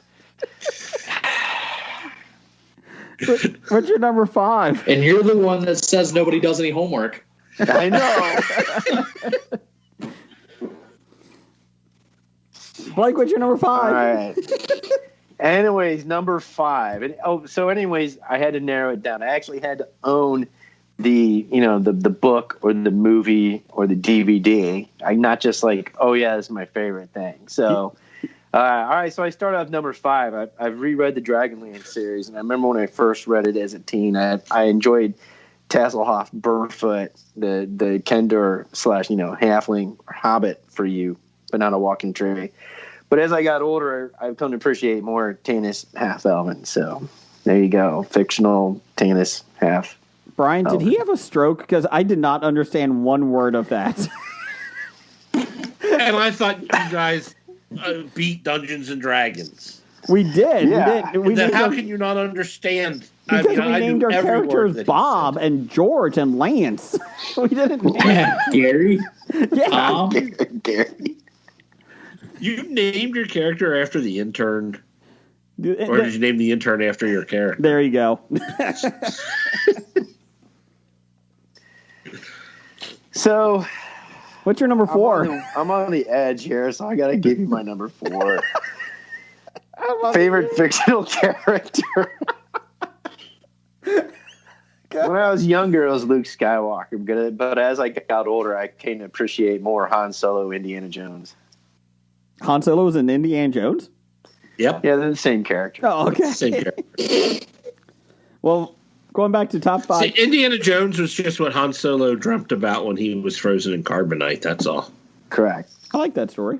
What's your number 5? And you're the one that says nobody does any homework. I know. Blake, what's your number 5? All right. Anyways, number 5. Anyways, I had to narrow it down. I actually had to own the book or the movie or the DVD. I'm not just like, oh yeah, this is my favorite thing. So, all right. So I started off number 5. I've reread the Dragonlance series, and I remember when I first read it as a teen, I enjoyed Tasselhoff, Burrfoot, the Kendor / halfling or hobbit for you, but not a walking tree. But as I got older, I've come to appreciate more Tanis half elven. So there you go, fictional Tanis half. Brian, did he have a stroke? Because I did not understand one word of that. And I thought you guys beat Dungeons and Dragons. We did. Yeah. We Then named how our, can you not understand? because we named knew our every word characters that he Bob said. and George and Lance. We didn't name Gary. Yeah. Gary. You named your character after the intern, or did you name the intern after your character? There you go. So, What's your number 4? I'm on the edge here, so I got to give you my number 4. Favorite fictional character. When I was younger, it was Luke Skywalker. But as I got older, I came to appreciate more Han Solo, Indiana Jones. Han Solo was in Indiana Jones? Yep. Yeah, they're the same character. Oh, okay. Same character. Well, going back to top 5. See, Indiana Jones was just what Han Solo dreamt about when he was frozen in carbonite. That's all. Correct. I like that story.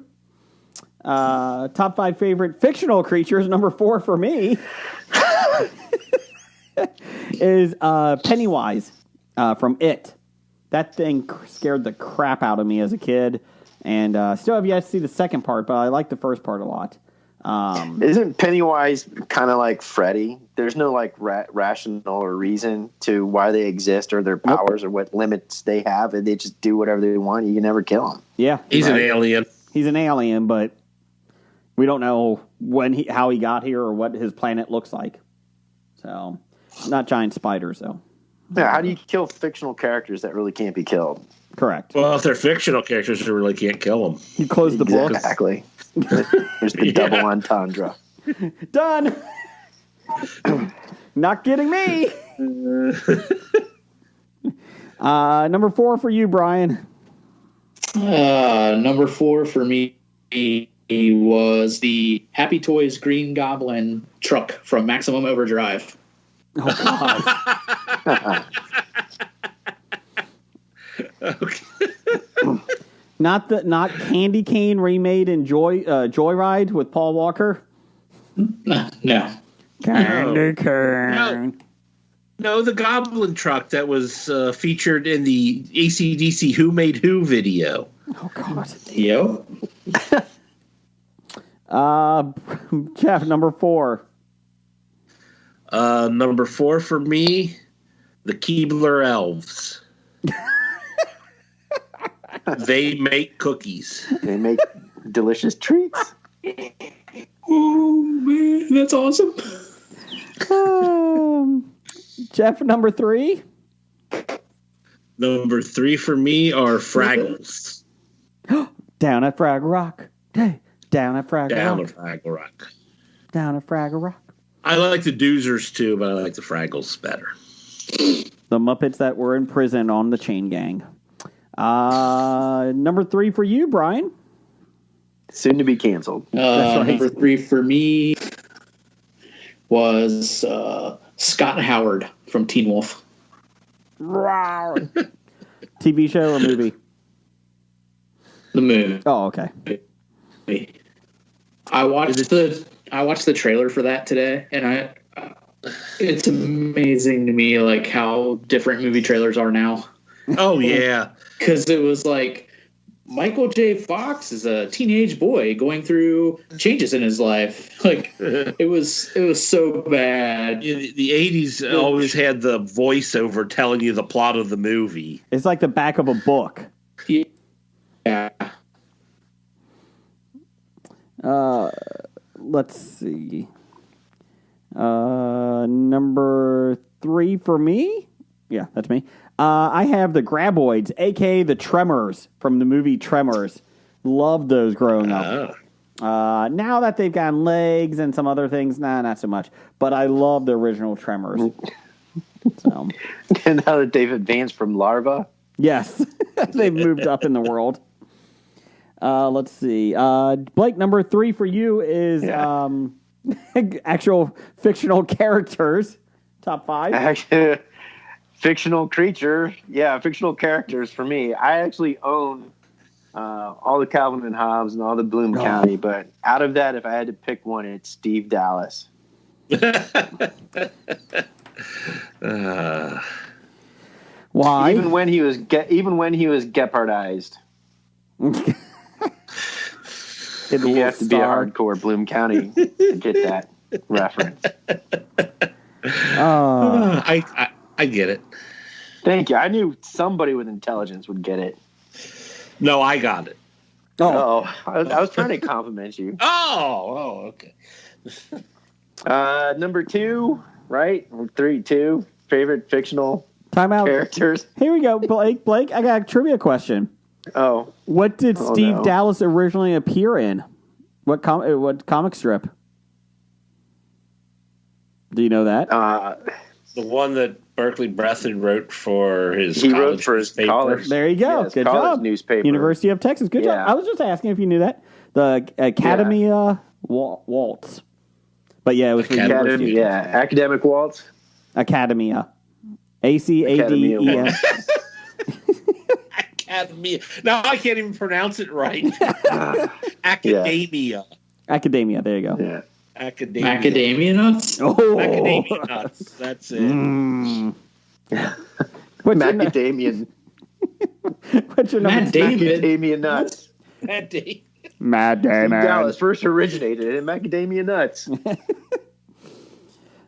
Top 5 favorite fictional creatures. Number 4 for me is Pennywise from It. That thing scared the crap out of me as a kid, and still have yet to see the second part, but I like the first part a lot. Isn't Pennywise kind of like Freddy? There's no like rational or reason to why they exist or their powers or what limits they have, and they just do whatever they want. You can never kill them. Yeah, He's an alien. He's an alien, but we don't know how he got here or what his planet looks like. So, not giant spiders, though. Yeah, how do you kill fictional characters that really can't be killed? Correct. Well, if they're fictional characters, you really can't kill them. You close the book. Exactly. There's the double entendre. Done. Not getting me. Number 4 for you, Brian. Number 4 for me was the Happy Toys Green Goblin truck from Maximum Overdrive. Oh, God. Okay. Not Candy Cane remade in Joyride with Paul Walker. No. Candy Cane. No, the Goblin truck that was featured in the AC/DC Who Made Who video. Oh, God. Yo. Jeff, number 4. Number 4 for me, the Keebler Elves. They make cookies. They make delicious treats. Oh, man, that's awesome. Jeff, number 3. Number 3 for me are Fraggles. Down at Fraggle Rock. Hey, down at Fraggle Down Rock. at Fraggle Rock. Down at Fraggle Rock. I like the Doozers too, but I like the Fraggles better. The Muppets that were in prison on the Chain Gang. Number 3 for you, Brian. Soon to be canceled. Number 3 for me was Scott Howard from Teen Wolf. TV show or movie? The movie. Oh, okay. I watched the trailer for that today, and it's amazing to me like how different movie trailers are now. Oh yeah, because it was like Michael J. Fox is a teenage boy going through changes in his life. Like it was so bad. The 80s always had the voiceover telling you the plot of the movie. It's like the back of a book. Yeah. Let's see. Number 3 for me. Yeah, that's me. I have the Graboids, a.k.a. the Tremors from the movie Tremors. Loved those growing up. Now that they've gotten legs and some other things, not so much. But I love the original Tremors. So. And now that they've advanced from larva? Yes. They've moved up in the world. Let's see. Blake, number 3 for you is actual fictional characters. Top 5. Fictional creature. Yeah, fictional characters for me. I actually own all the Calvin and Hobbes and all the Bloom County, but out of that, if I had to pick one, it's Steve Dallas. Why? Even when he was Gepardized. You have to be a hardcore Bloom County to get that reference. I get it. Thank you. I knew somebody with intelligence would get it. No, I got it. Oh, I was trying to compliment you. Oh, okay. Number 2, right? 3, 2. Favorite fictional Timeout. characters. Here we go, Blake. Blake, I got a trivia question. Oh. What did Steve Dallas originally appear in? What comic strip? Do you know that? The one that Berkeley Bresson wrote for his he college wrote for his newspaper. college. There you go. Yeah, Good college job. Newspaper. University of Texas. Good job. Yeah. I was just asking if you knew that. The Academia Waltz. But yeah, it was for University. Yeah, Academic Waltz. Academia. ACADEMIA. Academia. Now I can't even pronounce it right. Academia. Academia. There you go. Yeah. Academia. Macadamia nuts? Oh. Macadamia nuts. That's it. Macadamian. What's your number? Matt Damon. Macadamia nuts. Matt Damon. Matt Damon. Dallas first originated in macadamia nuts.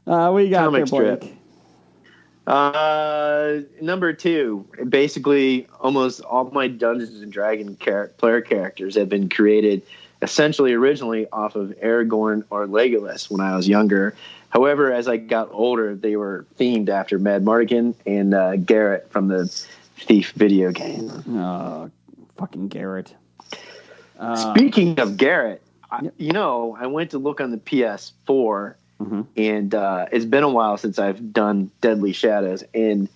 What you got Comic there, Blake? Strip. Number 2. Basically, almost all my Dungeons and Dragons player characters have been created essentially originally off of Aragorn or Legolas when I was younger. However, as I got older, they were themed after Mad Mardigan and Garrett from the Thief video game. Fucking Garrett. Speaking of Garrett, I went to look on the PS4, and it's been a while since I've done Deadly Shadows, and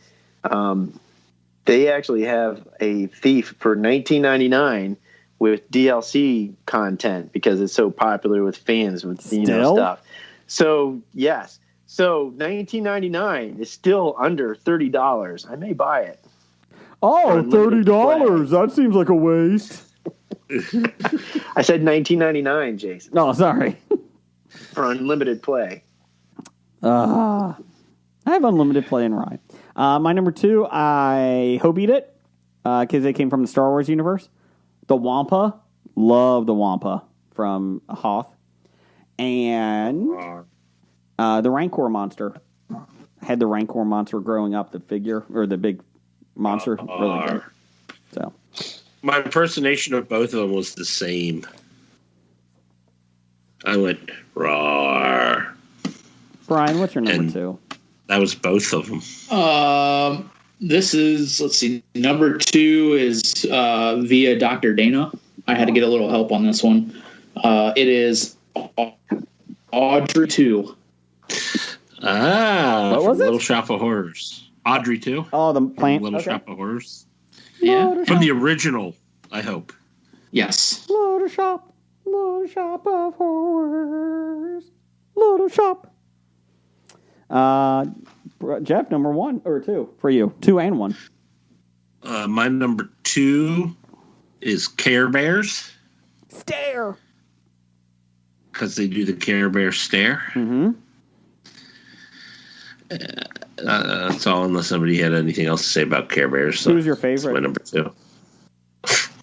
they actually have a Thief for $19.99 with DLC content because it's so popular with fans with stuff. So yes, so $19.99 is still under $30. I may buy it. Oh, $30. That seems like a waste. I said $19.99, Jason. Oh, sorry. For unlimited play. I have unlimited play in Rye. My number 2, I Hobbied it because they came from the Star Wars universe. The Wampa, love the Wampa from Hoth, and the Rancor Monster. I had the Rancor Monster growing up, the figure or the big monster, really good. So my impersonation of both of them was the same. I went roar. Brian, what's your number 2? That was both of them. This is, let's see, number 2 is via Dr. Dana. I had to get a little help on this one. It is Audrey 2. What was it? Little Shop of Horrors. Audrey 2. Oh, the plant. Little Shop of Horrors. Yeah. From the original, I hope. Yes. Little shop of horrors. Little shop. Jeff, number 1 or 2 for you. 2 and 1. My number 2 is Care Bears. Stare. Because they do the Care Bear stare. Mm-hmm. That's all, unless somebody had anything else to say about Care Bears. So who's your favorite? That's my number 2.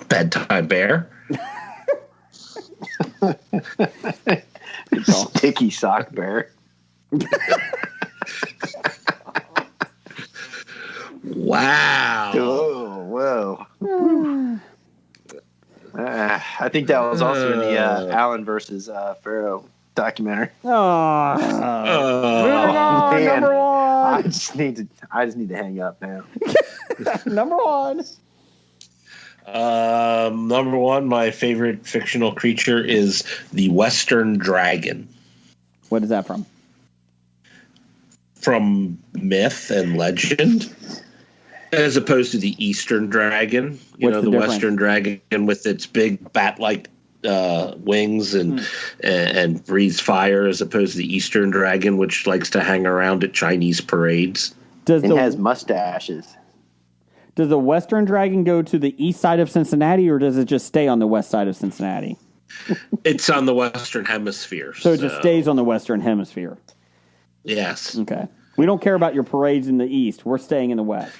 Bedtime Bear. Sticky Sock Bear. Wow. Oh, whoa. I think that was also in the Allen versus Pharaoh documentary. Moving on, Man, number 1. I just need to hang up now. Number 1. Number 1, my favorite fictional creature is the Western Dragon. What is that from? From myth and legend, as opposed to the Eastern Dragon. What's the difference? Western Dragon with its big bat-like wings and breathes fire, as opposed to the Eastern Dragon, which likes to hang around at Chinese parades. Has mustaches. Does the Western Dragon go to the east side of Cincinnati, or does it just stay on the west side of Cincinnati? It's on the Western Hemisphere. So it just stays on the Western Hemisphere. Yes. Okay. We don't care about your parades in the east. We're staying in the west.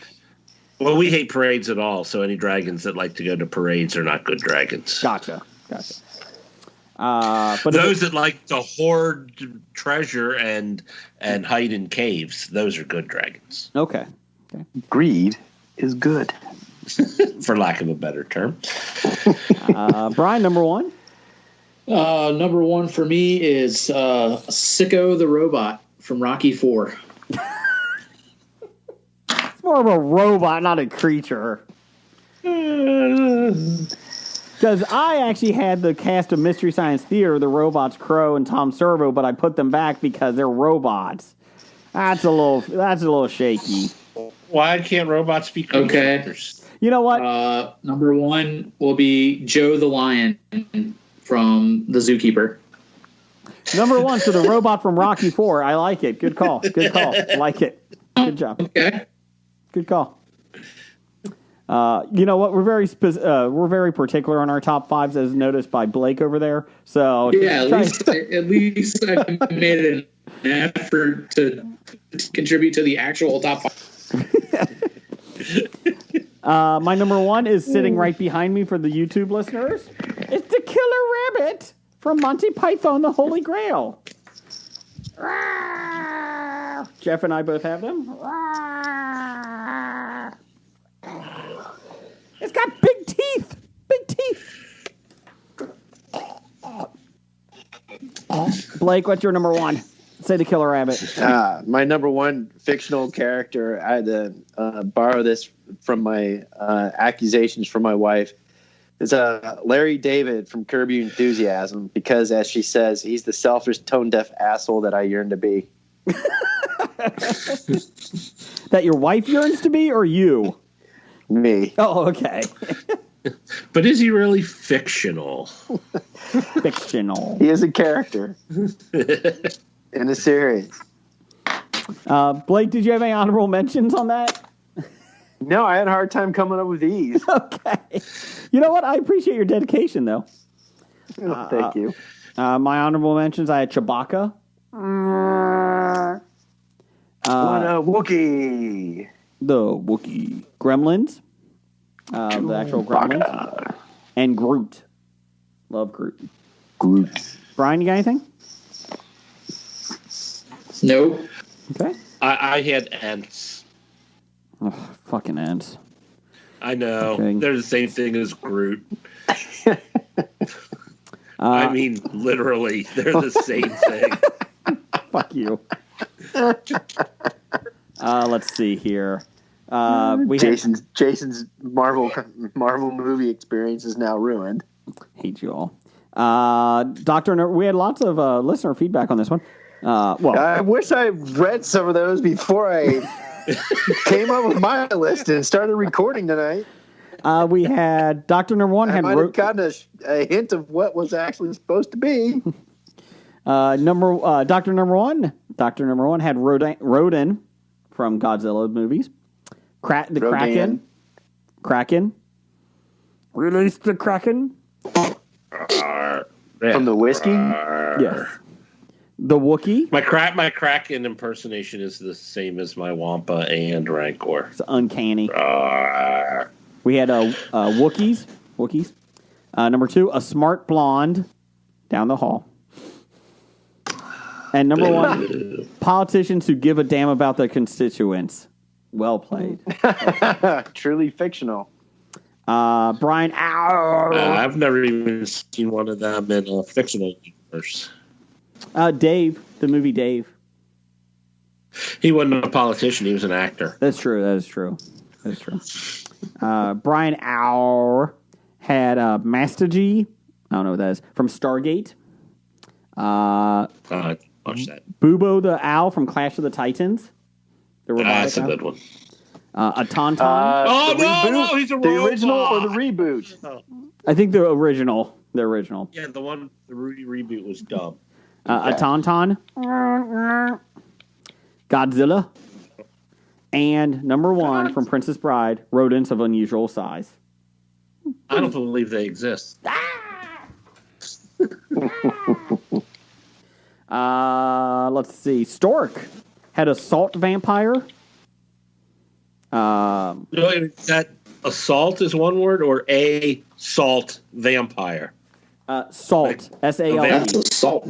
Well, we hate parades at all, so any dragons that like to go to parades are not good dragons. Gotcha. But those that like to hoard treasure and hide in caves, those are good dragons. Okay. Greed is good. For lack of a better term. Brian, number one? Number one for me is Sicko the Robot from Rocky IV. It's more of a robot, not a creature. Because I actually had the cast of Mystery Science Theater, the robots Crow and Tom Servo, but I put them back because they're robots. That's a little shaky. Why can't robots be characters? You know what? Number one will be Joe the Lion from The Zookeeper. Number one, so the robot from Rocky IV. I like it. Good call. Good call. Like it. Good job. Okay. Good call. You know what? We're very particular on our top fives, as noticed by Blake over there. So yeah, at least I made an effort to contribute to the actual top five. My number one is sitting right behind me for the YouTube listeners. It's the Killer Rabbit from Monty Python, the Holy Grail. Jeff and I both have them. It's got big teeth. Big teeth. Blake, what's your number one? Say the Killer Rabbit. My number one fictional character, I had to borrow this from my accusations from my wife, is Larry David from Curb Your Enthusiasm, because, as she says, he's the selfish, tone-deaf asshole that I yearn to be. That your wife yearns to be, or you? Me. Oh, okay. But is he really fictional? Fictional. He is a character in a series. Blake, did you have any honorable mentions on that? No, I had a hard time coming up with these. Okay. You know what? I appreciate your dedication, though. Oh, thank you. My honorable mentions, I had Chewbacca. What a Wookiee. The Wookiee. Gremlins. The actual Gremlins. And Groot. Love Groot. Brian, you got anything? Nope. Okay. I had ants. Oh, fucking ants. I know. Okay. They're the same thing as Groot. I mean, literally, they're the same thing. Fuck you. Let's see here. Jason's Marvel movie experience is now ruined. Hate you all. We had lots of listener feedback on this one. I wish I read some of those before I came up with my list and started recording tonight. We had Dr. Number One I might have gotten a hint of what was actually supposed to be. Dr. Number One had Rodin from Godzilla movies. Kraken. Release the Kraken. From the whiskey? Yes. The Wookiee. My Kraken impersonation is the same as my Wampa and Rancor. It's uncanny. We had Wookiees. Number two, a smart blonde down the hall. And number one, politicians who give a damn about their constituents. Well played. Truly fictional. Brian. I've never even seen one of them in a fictional universe. Dave, the movie Dave. He wasn't a politician. He was an actor. That's true. Brian Auer had Master G. I don't know what that is. From Stargate. Watch that. Bubo the Owl from Clash of the Titans. That's a good one. A Tauntaun. No, he's a robot. The original or the reboot? I think the original. Yeah, the one, the Rudy reboot was dumb. A Tauntaun. Godzilla. And number one from Princess Bride, rodents of unusual size. I don't believe they exist. Let's see. Stork had a salt vampire. That assault is one word, or a salt vampire? Salt. SALT. Salt.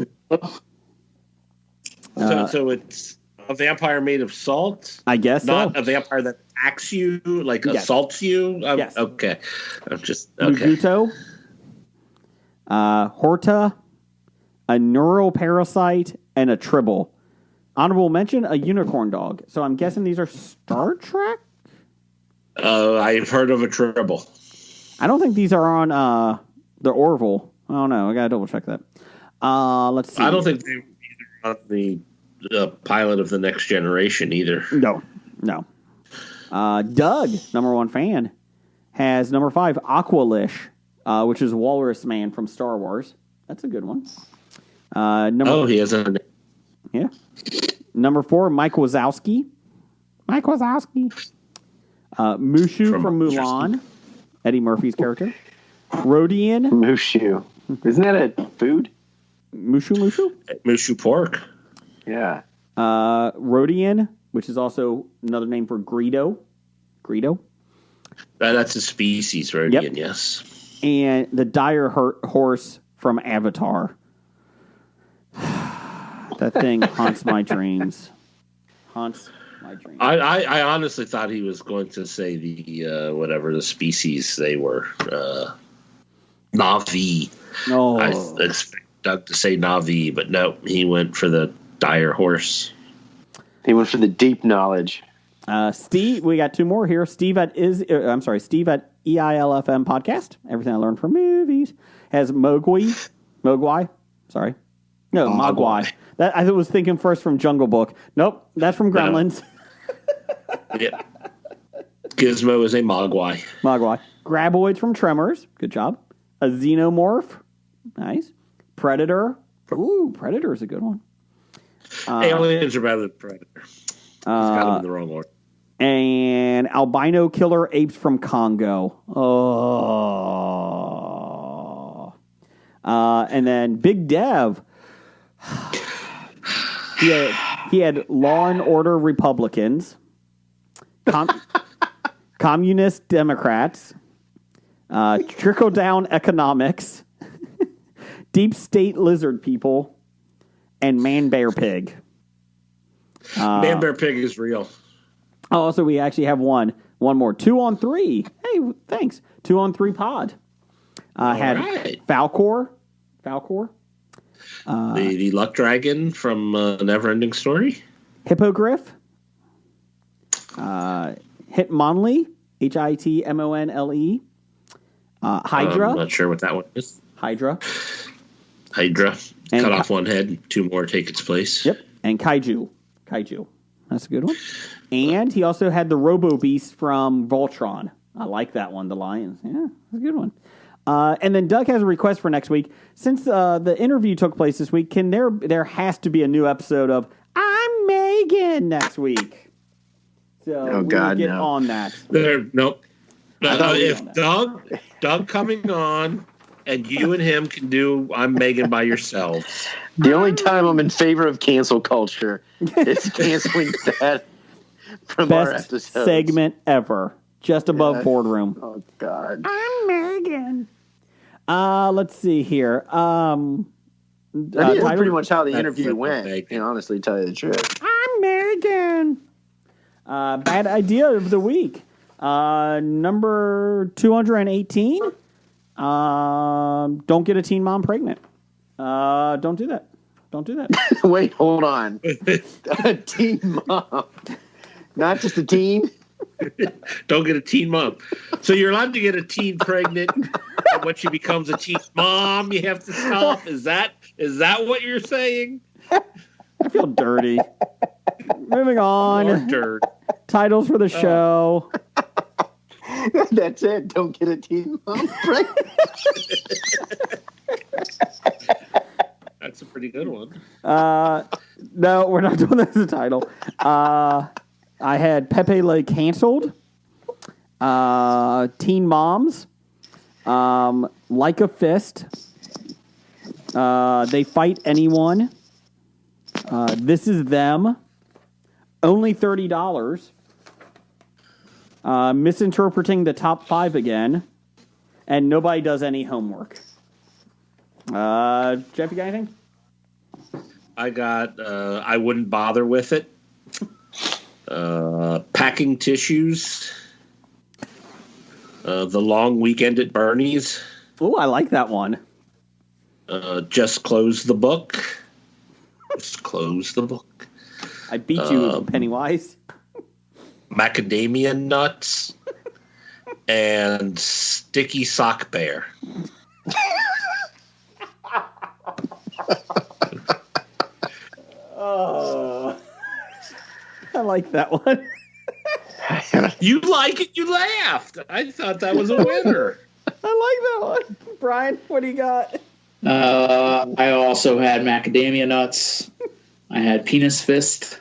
So it's a vampire made of salt? I guess not so. a vampire that attacks you, like Yes. assaults you? Yes. Okay. I'm just okay. Muguto. Horta. A neural parasite and a tribble. Honorable mention, a unicorn dog. So I'm guessing these are Star Trek? I've heard of a tribble. I don't think these are on the Orville. I don't know. I got to double check that. Let's see. I don't think they were on the pilot of the Next Generation either. No. Doug, number one fan, has number 5, Aqualish, which is Walrus Man from Star Wars. That's a good one. He has a... Yeah. Number 4, Mike Wazowski. Mushu from Mulan. Eddie Murphy's character. Rodian. Mushu. Isn't that a food? Mushu pork. Yeah. Rodian, which is also another name for Greedo. That's a species, Rodian, yes. And the dire horse from Avatar. That thing haunts my dreams. I honestly thought he was going to say the whatever the species they were. Na'vi. No. I expect Doug to say Na'vi, but no, he went for the dire horse. He went for the deep knowledge. Steve, we got 2 more here. Steve at EILFM podcast. Everything I learned from movies has Mogwai. Sorry, no Mogwai. That I was thinking first from Jungle Book. Nope, that's from Gremlins. Yeah, Gizmo is a Mogwai. Graboids from Tremors. Good job. A Xenomorph. Nice. Predator. Ooh, Predator is a good one. Aliens are better than Predator. He's got them in the wrong order. And albino killer apes from Congo. Oh. And then Big Dev. He had Law and Order Republicans, Communist Democrats, Trickle Down Economics, Deep State Lizard People, and Man Bear Pig. Man Bear Pig is real. Also, we actually have one more. 2 on 3. Hey, thanks. 2 on 3 pod. Had right. Falcor. The Luck Dragon from Neverending Story. Hippogriff. Hitmonlee. Hitmonle. Hydra. I'm not sure what that one is. Hydra. Cut And off one head and 2 more take its place. Yep. And Kaiju. That's a good one. And he also had the Robo Beast from Voltron. I like that one, the Lions. Yeah, that's a good one. And then Doug has a request for next week. Since the interview took place this week, there has to be a new episode of I'm Megan next week. So we'll get on that. Nope. If Doug coming on and you and him can do I'm Megan by yourselves. The only time I'm in favor of cancel culture is canceling that from our Best episodes. segment ever. Just above Boardroom. Oh, God. I'm Megan. Let's see here. That's pretty much how the interview went, honestly, tell you the truth. I'm Megan. Bad idea of the week. Number 218. Don't get a teen mom pregnant. Don't do that. Wait, hold on. A teen mom. Not just a teen? Don't get a teen mom. So you're allowed to get a teen pregnant, and when she becomes a teen mom, you have to stop. Is that what you're saying? I feel dirty. Moving on. Dirt. Titles for the show. That's it. Don't get a teen mom pregnant. That's a pretty good one. No, we're not doing that as a title. I had Pepe Le canceled. Teen Moms. Like a Fist. They Fight Anyone. This Is Them. Only $30. Misinterpreting the Top 5 Again. And Nobody Does Any Homework. Jeff, you got anything? I got I wouldn't bother with it. Packing tissues. The long weekend at Bernie's. Oh, I like that one. Just close the book. Just close the book. I beat you, Pennywise. Macadamia nuts and sticky sock bear. Oh, I like that one. You like it? You laughed. I thought that was a winner. I like that one. Brian, what do you got? I also had macadamia nuts. I had penis fist.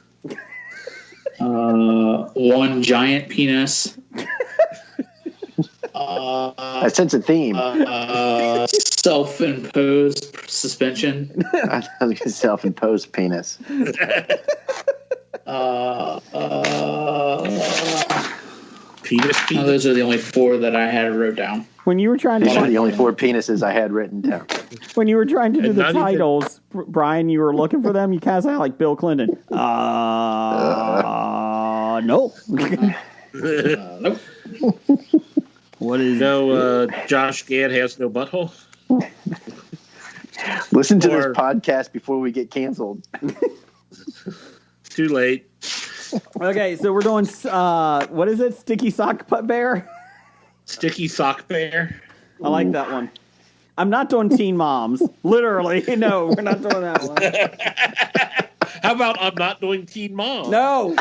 One giant penis. I sense a theme. Self-imposed suspension. I was going to self-imposed penis. Penis. No, those are the only 4 that I had wrote down. When you were trying These are to the only 4 penises I had written down. when you were trying to do And the not even- titles, Brian, you were looking for them. You kind of sound like Bill Clinton. No. Nope. What is? No, Josh Gad has no butthole. Listen to this Or- podcast before we get canceled. Too late. Okay, so we're doing. What is it? Sticky sock bear. Sticky sock bear. I like that one. I'm not doing Teen Moms. Literally, no, we're not doing that one. How about I'm not doing Teen Mom? No.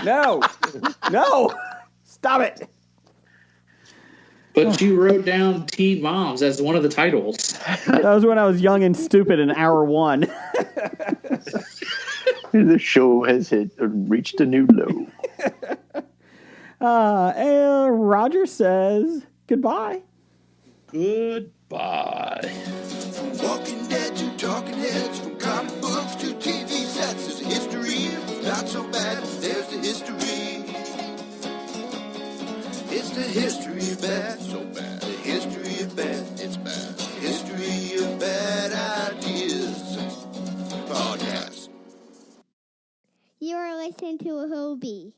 Stop it. But you wrote down Teen Moms as one of the titles. That was when I was young and stupid in hour 1. The show has reached a new low. And Roger says goodbye. Goodbye. Walking Dead to Talking Heads, from comic books to TV sets. There's a history, not so bad. There's the history. It's the history of bad, so bad. The history of bad, it's bad. The history of bad ideas. Podcast. You are listening to a Hobie.